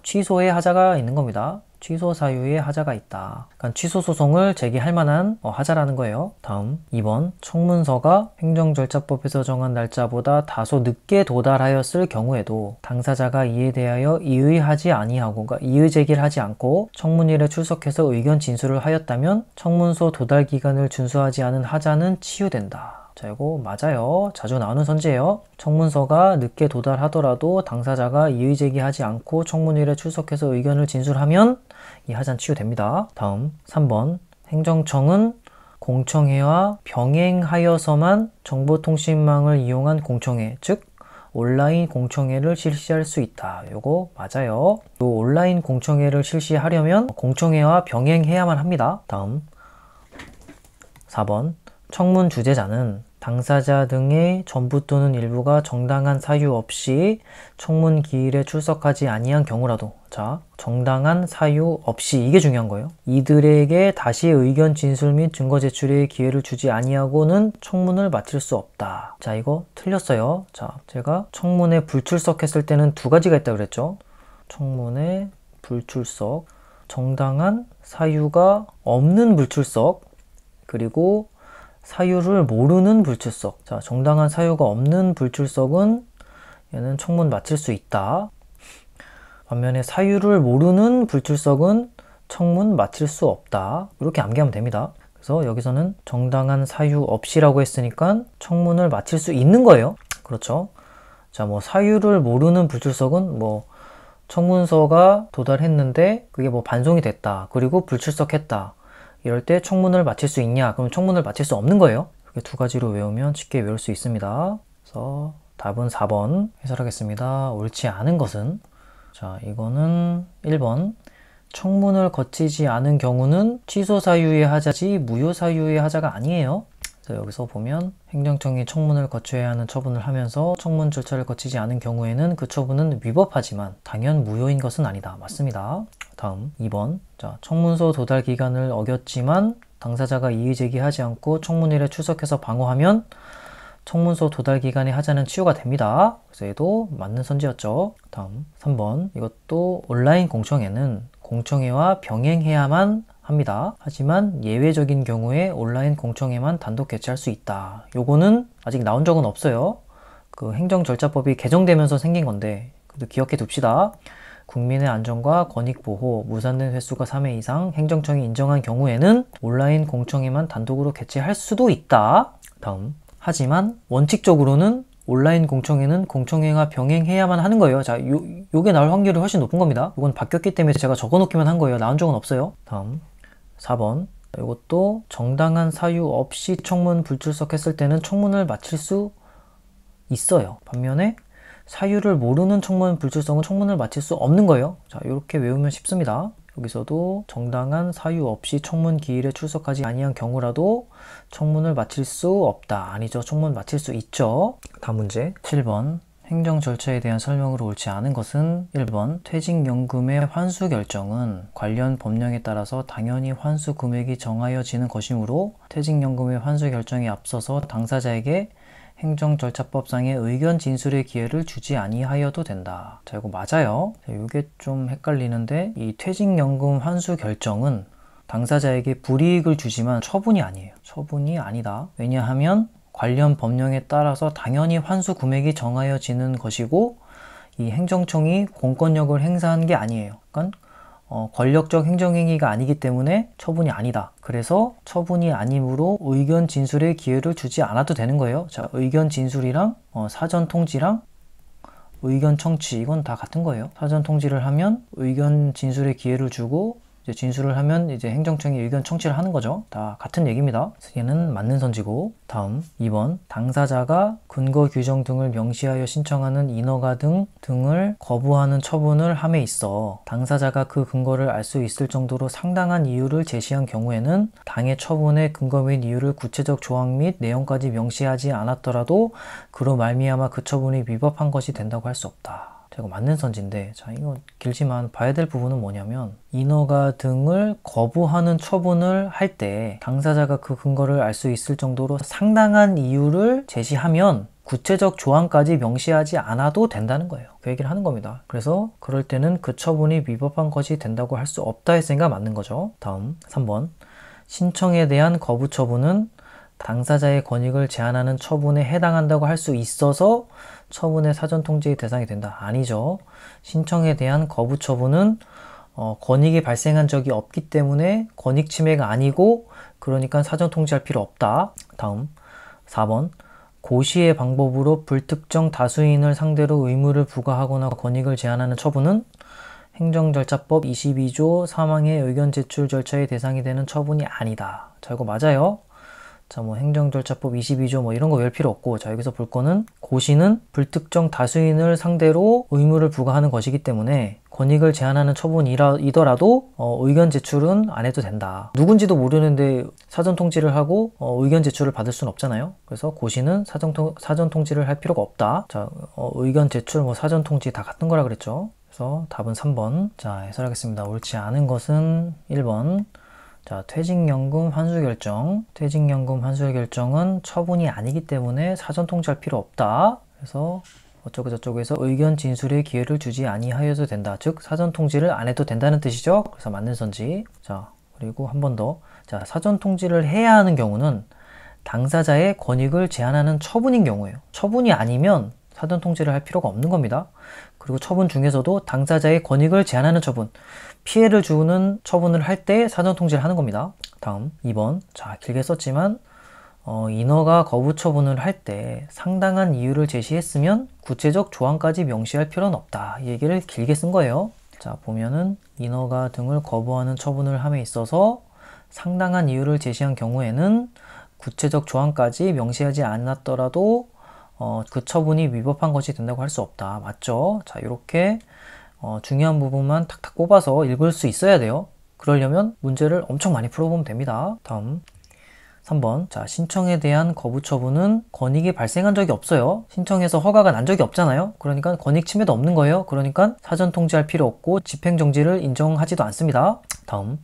취소의 하자가 있는 겁니다. 취소 사유에 하자가 있다. 그러니까 취소 소송을 제기할 만한 하자라는 거예요. 다음 2번 청문서가 행정절차법에서 정한 날짜보다 다소 늦게 도달하였을 경우에도 당사자가 이에 대하여 이의하지 아니하고 그러니까 이의 제기를 하지 않고 청문일에 출석해서 의견 진술을 하였다면 청문서 도달 기간을 준수하지 않은 하자는 치유된다. 자, 이거 맞아요. 자주 나오는 선지예요. 청문서가 늦게 도달하더라도 당사자가 이의 제기하지 않고 청문일에 출석해서 의견을 진술하면 이 하자는 치유됩니다. 다음 3번 행정청은 공청회와 병행하여서만 정보통신망을 이용한 공청회, 즉 온라인 공청회를 실시할 수 있다. 요거 맞아요. 요 온라인 공청회를 실시하려면 공청회와 병행해야만 합니다. 다음 4번 청문 주재자는 당사자 등의 전부 또는 일부가 정당한 사유 없이 청문 기일에 출석하지 아니한 경우라도, 자, 정당한 사유 없이, 이게 중요한 거예요. 이들에게 다시 의견 진술 및 증거 제출의 기회를 주지 아니하고는 청문을 마칠 수 없다. 자, 이거 틀렸어요. 자, 제가 청문회 불출석했을 때는 두 가지가 있다고 그랬죠. 청문회 불출석, 정당한 사유가 없는 불출석, 그리고 사유를 모르는 불출석. 자, 정당한 사유가 없는 불출석은 얘는 청문 마칠 수 있다. 반면에 사유를 모르는 불출석은 청문 마칠 수 없다. 이렇게 암기하면 됩니다. 그래서 여기서는 정당한 사유 없이라고 했으니까 청문을 마칠 수 있는 거예요. 그렇죠. 자, 뭐 사유를 모르는 불출석은 뭐 청문서가 도달했는데 그게 뭐 반송이 됐다. 그리고 불출석했다. 이럴 때 청문을 마칠 수 있냐? 그럼 청문을 마칠 수 없는 거예요. 이렇게 두 가지로 외우면 쉽게 외울 수 있습니다. 그래서 답은 4번 해설하겠습니다. 옳지 않은 것은, 자, 이거는 1번. 청문을 거치지 않은 경우는 취소 사유의 하자지 무효 사유의 하자가 아니에요. 그래서 여기서 보면 행정청이 청문을 거쳐야 하는 처분을 하면서 청문 절차를 거치지 않은 경우에는 그 처분은 위법하지만 당연 무효인 것은 아니다. 맞습니다. 다음 2번. 자, 청문서 도달 기간을 어겼지만 당사자가 이의 제기하지 않고 청문일에 출석해서 방어하면 청문서 도달 기간에 하자는 치유가 됩니다. 그래서 얘도 맞는 선지였죠. 다음 3번. 이것도 온라인 공청회는 공청회와 병행해야만 합니다. 하지만 예외적인 경우에 온라인 공청회만 단독 개최할 수 있다. 요거는 아직 나온 적은 없어요. 그 행정절차법이 개정되면서 생긴 건데 그래도 기억해 둡시다. 국민의 안전과 권익보호, 무산된 횟수가 3회 이상 행정청이 인정한 경우에는 온라인 공청회만 단독으로 개최할 수도 있다. 다음. 하지만 원칙적으로는 온라인 공청회는 공청회와 병행해야만 하는 거예요. 자, 요게 나올 확률이 훨씬 높은 겁니다. 이건 바뀌었기 때문에 제가 적어놓기만 한 거예요. 나온 적은 없어요. 다음 4번. 이것도 정당한 사유 없이 청문 불출석했을 때는 청문을 마칠 수 있어요. 반면에 사유를 모르는 청문 불출석은 청문을 마칠 수 없는 거예요. 자, 이렇게 외우면 쉽습니다. 여기서도 정당한 사유 없이 청문 기일에 출석하지 아니한 경우라도 청문을 마칠 수 없다. 아니죠. 청문 마칠 수 있죠. 다음 문제 7번. 행정 절차에 대한 설명으로 옳지 않은 것은 1번. 퇴직연금의 환수 결정은 관련 법령에 따라서 당연히 환수 금액이 정하여지는 것이므로 퇴직연금의 환수 결정에 앞서서 당사자에게 행정절차법상의 의견 진술의 기회를 주지 아니하여도 된다. 자, 이거 맞아요. 자, 이게 좀 헷갈리는데 이 퇴직연금 환수 결정은 당사자에게 불이익을 주지만 처분이 아니에요. 처분이 아니다. 왜냐하면 관련 법령에 따라서 당연히 환수 금액이 정하여지는 것이고 이 행정청이 공권력을 행사한 게 아니에요. 그러니까 권력적 행정행위가 아니기 때문에 처분이 아니다. 그래서 처분이 아니므로 의견 진술의 기회를 주지 않아도 되는 거예요. 자, 의견 진술이랑 사전 통지랑 의견 청취, 이건 다 같은 거예요. 사전 통지를 하면 의견 진술의 기회를 주고 이제 진술을 하면 이제 행정청이 의견 청취를 하는 거죠. 다 같은 얘기입니다. 얘는 맞는 선지고. 다음 2번. 당사자가 근거 규정 등을 명시하여 신청하는 인허가 등을 거부하는 처분을 함에 있어 당사자가 그 근거를 알 수 있을 정도로 상당한 이유를 제시한 경우에는 당의 처분의 근거 및 이유를 구체적 조항 및 내용까지 명시하지 않았더라도 그로 말미암아 그 처분이 위법한 것이 된다고 할 수 없다. 이거 맞는 선지인데, 자, 이거 길지만 봐야 될 부분은 뭐냐면 인허가 등을 거부하는 처분을 할 때 당사자가 그 근거를 알 수 있을 정도로 상당한 이유를 제시하면 구체적 조항까지 명시하지 않아도 된다는 거예요. 그 얘기를 하는 겁니다. 그래서 그럴 때는 그 처분이 위법한 것이 된다고 할 수 없다 했으니까 맞는 거죠. 다음 3번. 신청에 대한 거부 처분은 당사자의 권익을 제한하는 처분에 해당한다고 할 수 있어서 처분의 사전 통지의 대상이 된다. 아니죠. 신청에 대한 거부 처분은 권익이 발생한 적이 없기 때문에 권익 침해가 아니고 그러니까 사전 통지할 필요 없다. 다음 4번. 고시의 방법으로 불특정 다수인을 상대로 의무를 부과하거나 권익을 제한하는 처분은 행정절차법 22조 사망의 의견 제출 절차의 대상이 되는 처분이 아니다. 자, 이거 맞아요. 자, 뭐 행정절차법 22조 뭐 이런 거 외울 필요 없고, 자, 여기서 볼 거는 고시는 불특정 다수인을 상대로 의무를 부과하는 것이기 때문에 권익을 제한하는 처분이더라도 의견 제출은 안 해도 된다. 누군지도 모르는데 사전 통지를 하고 의견 제출을 받을 수는 없잖아요. 그래서 고시는 사전 통지를 할 필요가 없다. 자, 의견 제출, 사전 통지 다 같은 거라 그랬죠. 그래서 답은 3번. 자, 해설하겠습니다. 옳지 않은 것은 1번. 자, 퇴직연금 환수 결정. 퇴직연금 환수 결정은 처분이 아니기 때문에 사전 통지할 필요 없다. 그래서 어쩌고 저쩌고해서 의견 진술의 기회를 주지 아니하여도 된다. 즉 사전 통지를 안 해도 된다는 뜻이죠. 그래서 맞는 선지. 자, 그리고 한 번 더. 자, 사전 통지를 해야 하는 경우는 당사자의 권익을 제한하는 처분인 경우예요. 처분이 아니면 사전 통지를 할 필요가 없는 겁니다. 그리고 처분 중에서도 당사자의 권익을 제한하는 처분, 피해를 주는 처분을 할 때 사전 통지를 하는 겁니다. 다음 2번. 자, 길게 썼지만 인허가 거부 처분을 할 때 상당한 이유를 제시했으면 구체적 조항까지 명시할 필요는 없다. 이 얘기를 길게 쓴 거예요. 자, 보면은 인허가 등을 거부하는 처분을 함에 있어서 상당한 이유를 제시한 경우에는 구체적 조항까지 명시하지 않았더라도 그 처분이 위법한 것이 된다고 할 수 없다. 맞죠? 자, 이렇게 중요한 부분만 탁탁 꼽아서 읽을 수 있어야 돼요. 그러려면 문제를 엄청 많이 풀어보면 됩니다. 다음 3번. 자, 신청에 대한 거부 처분은 권익이 발생한 적이 없어요. 신청해서 허가가 난 적이 없잖아요. 그러니까 권익 침해도 없는 거예요. 그러니까 사전 통지할 필요 없고 집행정지를 인정하지도 않습니다. 다음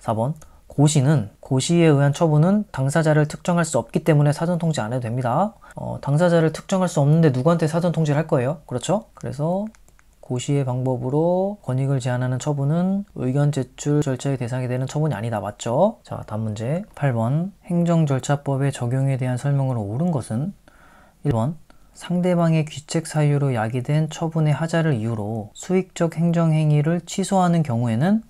4번. 고시는 고시에 의한 처분은 당사자를 특정할 수 없기 때문에 사전 통지 안 해도 됩니다. 당사자를 특정할 수 없는데 누구한테 사전 통지를 할 거예요? 그렇죠? 그래서 고시의 방법으로 권익을 제한하는 처분은 의견 제출 절차의 대상이 되는 처분이 아니다. 맞죠? 자, 다음 문제 8번. 행정절차법의 적용에 대한 설명으로 옳은 것은 1번. 상대방의 귀책 사유로 야기된 처분의 하자를 이유로 수익적 행정행위를 취소하는 경우에는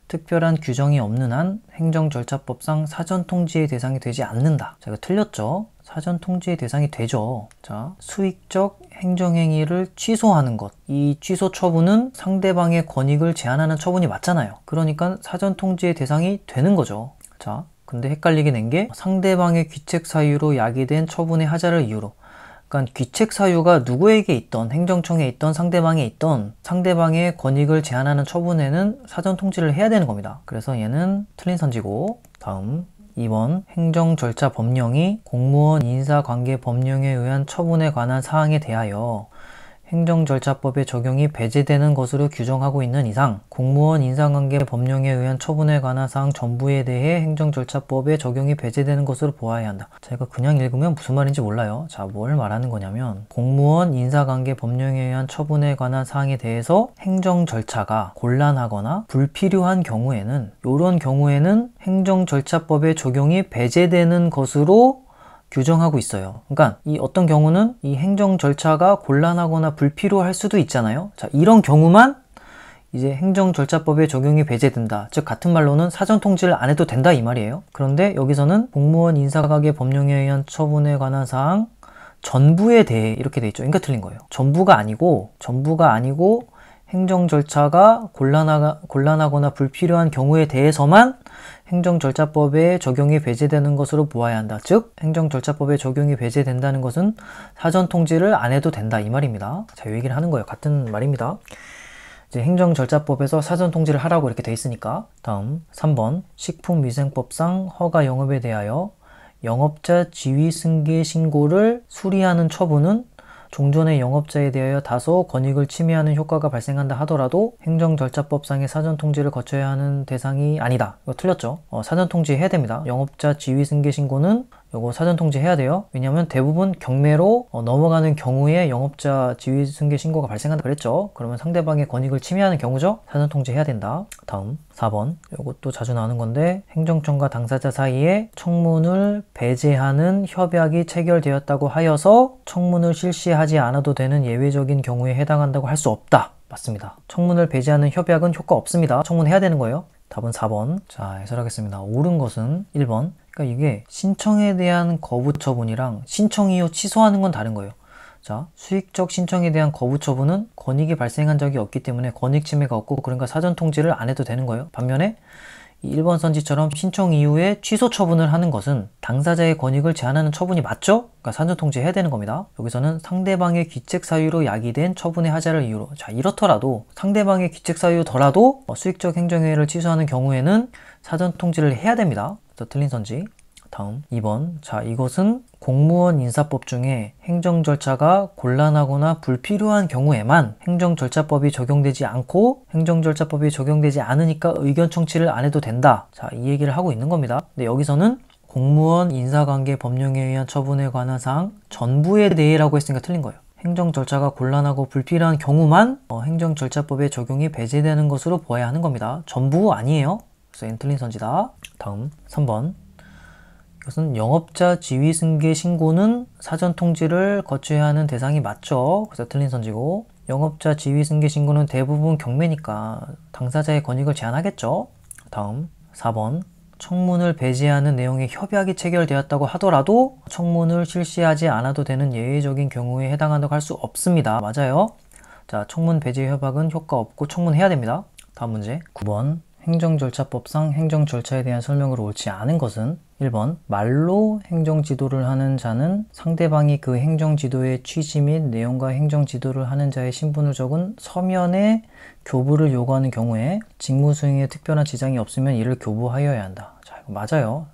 특별한 규정이 없는 한 행정절차법상 사전 통지의 대상이 되지 않는다. 자, 이거 틀렸죠? 사전 통지의 대상이 되죠. 자, 수익적 행정행위를 취소하는 것. 이 취소 처분은 상대방의 권익을 제한하는 처분이 맞잖아요. 그러니까 사전 통지의 대상이 되는 거죠. 자, 근데 헷갈리게 된 게 상대방의 귀책 사유로 야기된 처분의 하자를 이유로. 그러니까 귀책 사유가 누구에게 있던, 행정청에 있던, 상대방에 있던 상대방의 권익을 제한하는 처분에는 사전 통지를 해야 되는 겁니다. 그래서 얘는 틀린 선지고. 다음 2번. 행정절차 법령이 공무원 인사관계 법령에 의한 처분에 관한 사항에 대하여 행정절차법의 적용이 배제되는 것으로 규정하고 있는 이상 공무원 인사관계 법령에 의한 처분에 관한 사항 전부에 대해 행정절차법의 적용이 배제되는 것으로 보아야 한다. 자, 이거 그냥 읽으면 무슨 말인지 몰라요. 자, 뭘 말하는 거냐면 공무원 인사관계 법령에 의한 처분에 관한 사항에 대해서 행정절차가 곤란하거나 불필요한 경우에는 이런 경우에는 행정절차법의 적용이 배제되는 것으로 규정하고 있어요. 그러니까 이 어떤 경우는 이 행정 절차가 곤란하거나 불필요할 수도 있잖아요. 자, 이런 경우만 이제 행정절차법의 적용이 배제된다. 즉 같은 말로는 사전 통지를 안 해도 된다 이 말이에요. 그런데 여기서는 공무원 인사관계 법령에 의한 처분에 관한 사항 전부에 대해 이렇게 돼 있죠. 그러니까 틀린 거예요. 전부가 아니고 행정절차가 곤란하거나 불필요한 경우에 대해서만 행정절차법의 적용이 배제되는 것으로 보아야 한다. 즉 행정절차법의 적용이 배제된다는 것은 사전 통지를 안 해도 된다 이 말입니다. 자, 이 얘기를 하는 거예요. 같은 말입니다. 이제 행정절차법에서 사전 통지를 하라고 이렇게 돼 있으니까. 다음 3번. 식품위생법상 허가 영업에 대하여 영업자 지위 승계 신고를 수리하는 처분은 종전의 영업자에 대하여 다소 권익을 침해하는 효과가 발생한다 하더라도 행정절차법상의 사전통지를 거쳐야 하는 대상이 아니다. 이거 틀렸죠? 사전통지 해야 됩니다. 영업자 지위승계 신고는 이거 사전통지 해야 돼요. 왜냐하면 대부분 경매로 넘어가는 경우에 영업자 지위승계 신고가 발생한다 그랬죠. 그러면 상대방의 권익을 침해하는 경우죠. 사전통지 해야 된다. 다음 4번. 이것도 자주 나오는 건데 행정청과 당사자 사이에 청문을 배제하는 협약이 체결되었다고 하여서 청문을 실시하지 않아도 되는 예외적인 경우에 해당한다고 할 수 없다. 맞습니다. 청문을 배제하는 협약은 효과 없습니다. 청문해야 되는 거예요. 답은 4번. 자, 해설하겠습니다. 옳은 것은 1번. 그러니까 이게 신청에 대한 거부 처분이랑 신청 이후 취소하는 건 다른 거예요. 자, 수익적 신청에 대한 거부 처분은 권익이 발생한 적이 없기 때문에 권익 침해가 없고 그러니까 사전 통지를 안 해도 되는 거예요. 반면에 이 1번 선지처럼 신청 이후에 취소 처분을 하는 것은 당사자의 권익을 제한하는 처분이 맞죠? 그러니까 사전통지해야 되는 겁니다. 여기서는 상대방의 귀책 사유로 야기된 처분의 하자를 이유로, 자 이렇더라도 상대방의 귀책 사유더라도 수익적 행정회의를 취소하는 경우에는 사전통지를 해야 됩니다. 그래서 틀린 선지. 다음 2번. 자 이것은 공무원 인사법 중에 행정 절차가 곤란하거나 불필요한 경우에만 행정절차법이 적용되지 않고 행정절차법이 적용되지 않으니까 의견 청취를 안 해도 된다. 자, 이 얘기를 하고 있는 겁니다. 근데 여기서는 공무원 인사관계 법령에 의한 처분에 관한 사항 전부에 대해라고 했으니까 틀린 거예요. 행정절차가 곤란하고 불필요한 경우만 행정절차법의 적용이 배제되는 것으로 보아야 하는 겁니다. 전부 아니에요. 그래서 틀린 선지다. 다음 3번. 이것은 영업자 지위 승계 신고는 사전 통지를 거쳐야 하는 대상이 맞죠? 그래서 틀린 선지고, 영업자 지위 승계 신고는 대부분 경매니까 당사자의 권익을 제한하겠죠? 다음 4번. 청문을 배제하는 내용의 협약이 체결되었다고 하더라도 청문을 실시하지 않아도 되는 예외적인 경우에 해당한다고 할 수 없습니다. 맞아요. 자, 청문 배제 협약은 효과 없고 청문해야 됩니다. 다음 문제 9번. 행정절차법상 행정절차에 대한 설명으로 옳지 않은 것은 1번. 말로 행정지도를 하는 자는 상대방이 그 행정지도의 취지 및 내용과 행정지도를 하는 자의 신분을 적은 서면에 교부를 요구하는 경우에 직무수행에 특별한 지장이 없으면 이를 교부하여야 한다. 자, 이거 맞아요.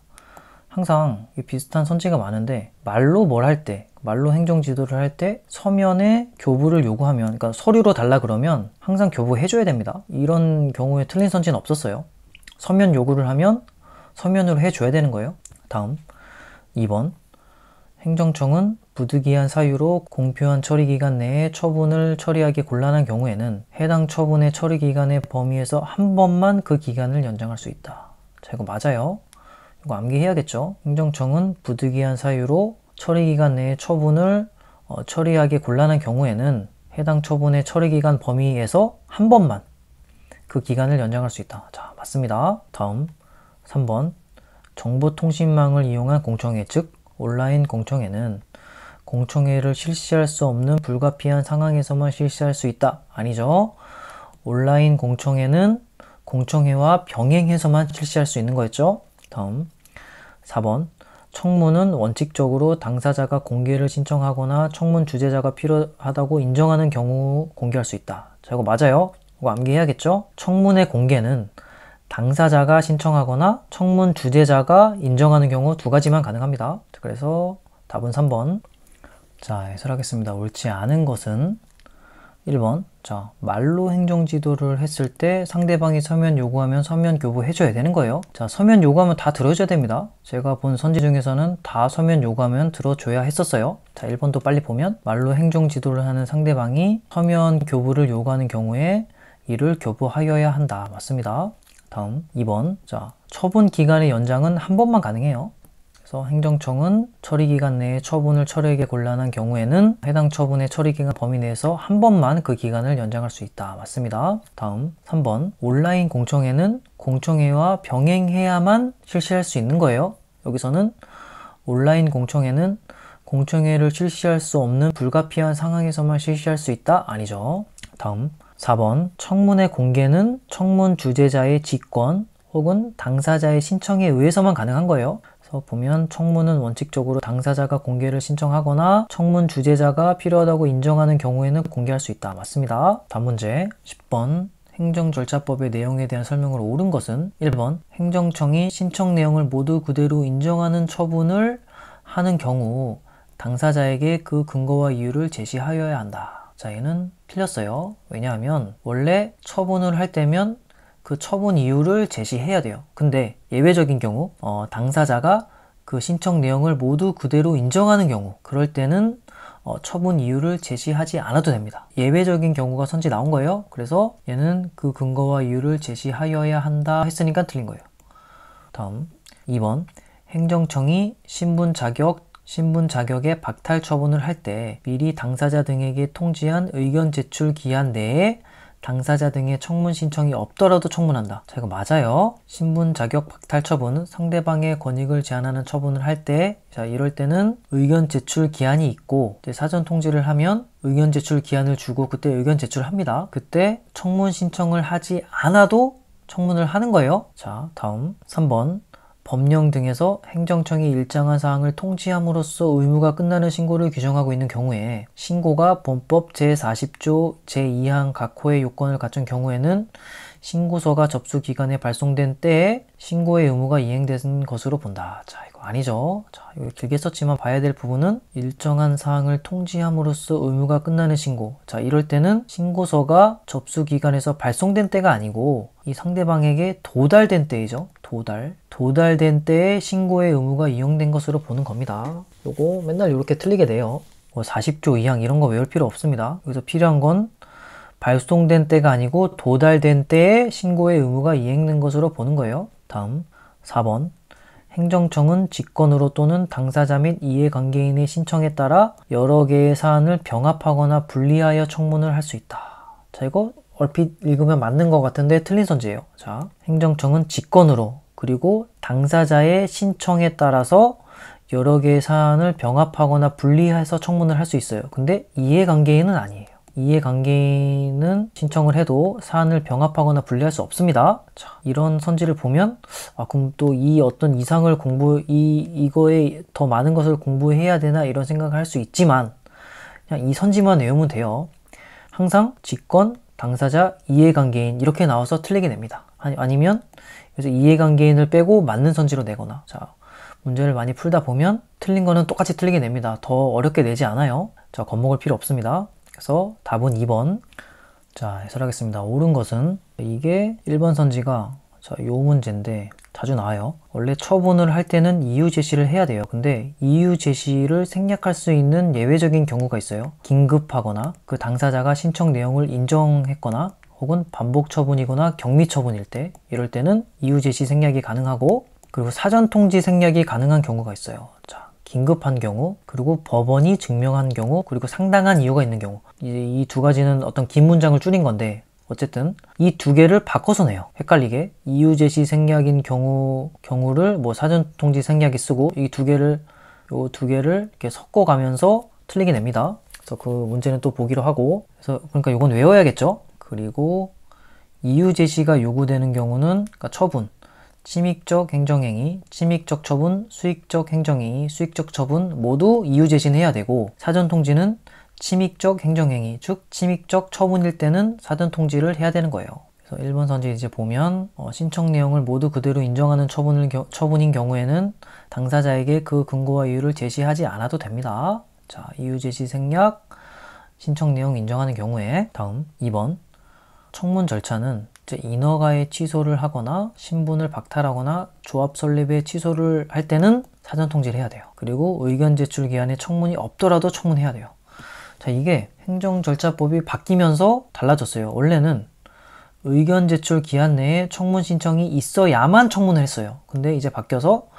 항상 비슷한 선지가 많은데 말로 뭘 할 때, 말로 행정지도를 할 때 서면에 교부를 요구하면, 그러니까 서류로 달라 그러면 항상 교부해줘야 됩니다. 이런 경우에 틀린 선지는 없었어요. 서면 요구를 하면 서면으로 해줘야 되는 거예요. 다음 2번. 행정청은 부득이한 사유로 공표한 처리기간 내에 처분을 처리하기 곤란한 경우에는 해당 처분의 처리기간의 범위에서 한 번만 그 기간을 연장할 수 있다. 자, 이거 맞아요. 이거 암기해야겠죠. 행정청은 부득이한 사유로 처리기간 내에 처분을 처리하기 곤란한 경우에는 해당 처분의 처리기간 범위에서 한 번만 그 기간을 연장할 수 있다. 자, 맞습니다. 다음 3번. 정보통신망을 이용한 공청회, 즉 온라인 공청회는 공청회를 실시할 수 없는 불가피한 상황에서만 실시할 수 있다. 아니죠. 온라인 공청회는 공청회와 병행해서만 실시할 수 있는 거였죠. 다음 4번. 청문은 원칙적으로 당사자가 공개를 신청하거나 청문 주재자가 필요하다고 인정하는 경우 공개할 수 있다. 자, 이거 맞아요. 이거 암기해야겠죠? 청문의 공개는 당사자가 신청하거나 청문 주재자가 인정하는 경우 두 가지만 가능합니다. 그래서 답은 3번. 자, 해설하겠습니다. 옳지 않은 것은 1번. 자, 말로 행정지도를 했을 때 상대방이 서면 요구하면 서면 교부해줘야 되는 거예요. 자, 서면 요구하면 다 들어줘야 됩니다. 제가 본 선지 중에서는 다 서면 요구하면 들어줘야 했었어요. 자, 1번도 빨리 보면 말로 행정지도를 하는 상대방이 서면 교부를 요구하는 경우에 이를 교부하여야 한다. 맞습니다. 다음 2번. 자, 처분 기간의 연장은 한 번만 가능해요. 그래서 행정청은 처리기간 내에 처분을 처리하기 곤란한 경우에는 해당 처분의 처리기간 범위 내에서 한 번만 그 기간을 연장할 수 있다. 맞습니다. 다음 3번. 온라인 공청회는 공청회와 병행해야만 실시할 수 있는 거예요. 여기서는 온라인 공청회는 공청회를 실시할 수 없는 불가피한 상황에서만 실시할 수 있다? 아니죠. 다음 4번. 청문의 공개는 청문 주재자의 직권 혹은 당사자의 신청에 의해서만 가능한 거예요. 그래서 보면 청문은 원칙적으로 당사자가 공개를 신청하거나 청문 주재자가 필요하다고 인정하는 경우에는 공개할 수 있다. 맞습니다. 다음 문제 10번. 행정절차법의 내용에 대한 설명으로 옳은 것은 1번. 행정청이 신청 내용을 모두 그대로 인정하는 처분을 하는 경우 당사자에게 그 근거와 이유를 제시하여야 한다. 자, 얘는 틀렸어요. 왜냐하면 원래 처분을 할 때면 그 처분 이유를 제시해야 돼요. 근데 예외적인 경우 당사자가 그 신청 내용을 모두 그대로 인정하는 경우, 그럴 때는 처분 이유를 제시하지 않아도 됩니다. 예외적인 경우가 선지 나온 거예요. 그래서 얘는 그 근거와 이유를 제시하여야 한다 했으니까 틀린 거예요. 다음 2번. 행정청이 신분 자격의 박탈 처분을 할 때 미리 당사자 등에게 통지한 의견 제출 기한 내에 당사자 등의 청문 신청이 없더라도 청문한다. 자, 이거 맞아요. 신분 자격 박탈 처분은 상대방의 권익을 제한하는 처분을 할 때, 자, 이럴 때는 의견 제출 기한이 있고 사전 통지를 하면 의견 제출 기한을 주고 그때 의견 제출합니다. 그때 청문 신청을 하지 않아도 청문을 하는 거예요. 자, 다음 3번. 법령 등에서 행정청이 일정한 사항을 통지함으로써 의무가 끝나는 신고를 규정하고 있는 경우에 신고가 본법 제40조 제2항 각 호의 요건을 갖춘 경우에는 신고서가 접수기간에 발송된 때에 신고의 의무가 이행된 것으로 본다. 자, 이거 아니죠. 자, 이거 길게 썼지만 봐야 될 부분은 일정한 사항을 통지함으로써 의무가 끝나는 신고. 자, 이럴 때는 신고서가 접수기간에서 발송된 때가 아니고 이 상대방에게 도달된 때이죠. 도달된 때에 신고의 의무가 이용된 것으로 보는 겁니다. 요거 맨날 이렇게 틀리게 돼요. 뭐 40조 2항 이런 거 외울 필요 없습니다. 여기서 필요한 건 발송된 때가 아니고 도달된 때에 신고의 의무가 이행된 것으로 보는 거예요. 다음 4번. 행정청은 직권으로 또는 당사자 및 이해관계인의 신청에 따라 여러 개의 사안을 병합하거나 분리하여 청문을 할 수 있다. 자, 이거 얼핏 읽으면 맞는 것 같은데 틀린 선지예요. 자, 행정청은 직권으로 그리고 당사자의 신청에 따라서 여러 개의 사안을 병합하거나 분리해서 청문을 할 수 있어요. 근데 이해관계인은 아니에요. 이해관계인은 신청을 해도 사안을 병합하거나 분리할 수 없습니다. 자, 이런 선지를 보면 그럼 또 이 어떤 이상을 이거에 더 많은 것을 공부해야 되나 이런 생각을 할 수 있지만 그냥 이 선지만 외우면 돼요. 항상 직권, 당사자, 이해관계인 이렇게 나와서 틀리게 됩니다. 아니면 그래서 이해관계인을 빼고 맞는 선지로 내거나. 자, 문제를 많이 풀다 보면 틀린 거는 똑같이 틀리게 냅니다. 더 어렵게 내지 않아요. 자, 겁먹을 필요 없습니다. 그래서 답은 2번. 자, 해설하겠습니다. 옳은 것은 이게 1번 선지가 요 문제인데 자주 나와요. 원래 처분을 할 때는 이유 제시를 해야 돼요. 근데 이유 제시를 생략할 수 있는 예외적인 경우가 있어요. 긴급하거나 그 당사자가 신청 내용을 인정했거나 혹은 반복 처분이거나 격리 처분일 때, 이럴 때는 이유 제시 생략이 가능하고, 그리고 사전 통지 생략이 가능한 경우가 있어요. 자, 긴급한 경우, 그리고 법원이 증명한 경우, 그리고 상당한 이유가 있는 경우. 이 두 가지는 어떤 긴 문장을 줄인 건데, 어쨌든 이 두 개를 바꿔서 내요. 헷갈리게 이유 제시 생략인 경우를 뭐 사전 통지 생략이 쓰고, 요 두 개를 이렇게 섞어가면서 틀리게 냅니다. 그래서 그 문제는 또 보기로 하고, 그래서 그러니까 이건 외워야겠죠. 그리고 이유 제시가 요구되는 경우는, 그러니까 처분, 침익적 행정행위, 침익적 처분, 수익적 행정행위, 수익적 처분 모두 이유 제시는 해야 되고, 사전 통지는 침익적 행정행위, 즉 침익적 처분일 때는 사전 통지를 해야 되는 거예요. 그래서 1번 선지 이제 보면 신청 내용을 모두 그대로 인정하는 처분인 경우에는 당사자에게 그 근거와 이유를 제시하지 않아도 됩니다. 자, 이유 제시 생략, 신청 내용 인정하는 경우에. 다음 2번. 청문 절차는 인허가의 취소를 하거나 신분을 박탈하거나 조합 설립의 취소를 할 때는 사전 통지를 해야 돼요. 그리고 의견 제출 기한에 청문이 없더라도 청문해야 돼요. 자, 이게 행정절차법이 바뀌면서 달라졌어요. 원래는 의견 제출 기한 내에 청문 신청이 있어야만 청문을 했어요. 근데 이제 바뀌어서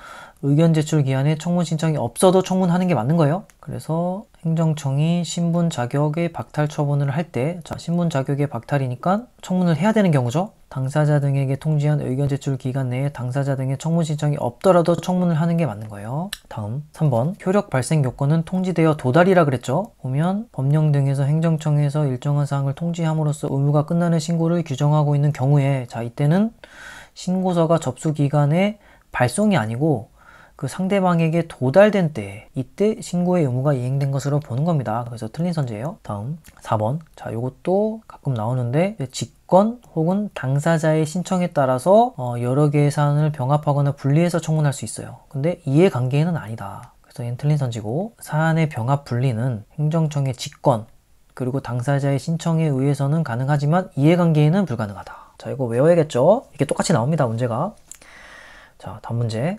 의견 제출 기한에 청문 신청이 없어도 청문하는 게 맞는 거예요. 그래서 행정청이 신분 자격의 박탈 처분을 할 때, 자, 신분 자격의 박탈이니까 청문을 해야 되는 경우죠. 당사자 등에게 통지한 의견 제출 기간 내에 당사자 등의 청문 신청이 없더라도 청문을 하는 게 맞는 거예요. 다음 3번. 효력 발생 요건은 통지되어 도달이라 그랬죠. 보면 법령 등에서 행정청에서 일정한 사항을 통지함으로써 의무가 끝나는 신고를 규정하고 있는 경우에, 자, 이때는 신고서가 접수 기간에 발송이 아니고 그 상대방에게 도달된 때, 이때 신고의 의무가 이행된 것으로 보는 겁니다. 그래서 틀린 선지예요. 다음 4번. 자, 요것도 가끔 나오는데, 직권 혹은 당사자의 신청에 따라서 여러 개의 사안을 병합하거나 분리해서 청문할 수 있어요. 근데 이해관계인은 아니다. 그래서 얘는 틀린 선지고, 사안의 병합 분리는 행정청의 직권 그리고 당사자의 신청에 의해서는 가능하지만 이해관계인은 불가능하다. 자, 이거 외워야겠죠? 이게 똑같이 나옵니다, 문제가. 자, 다음 문제.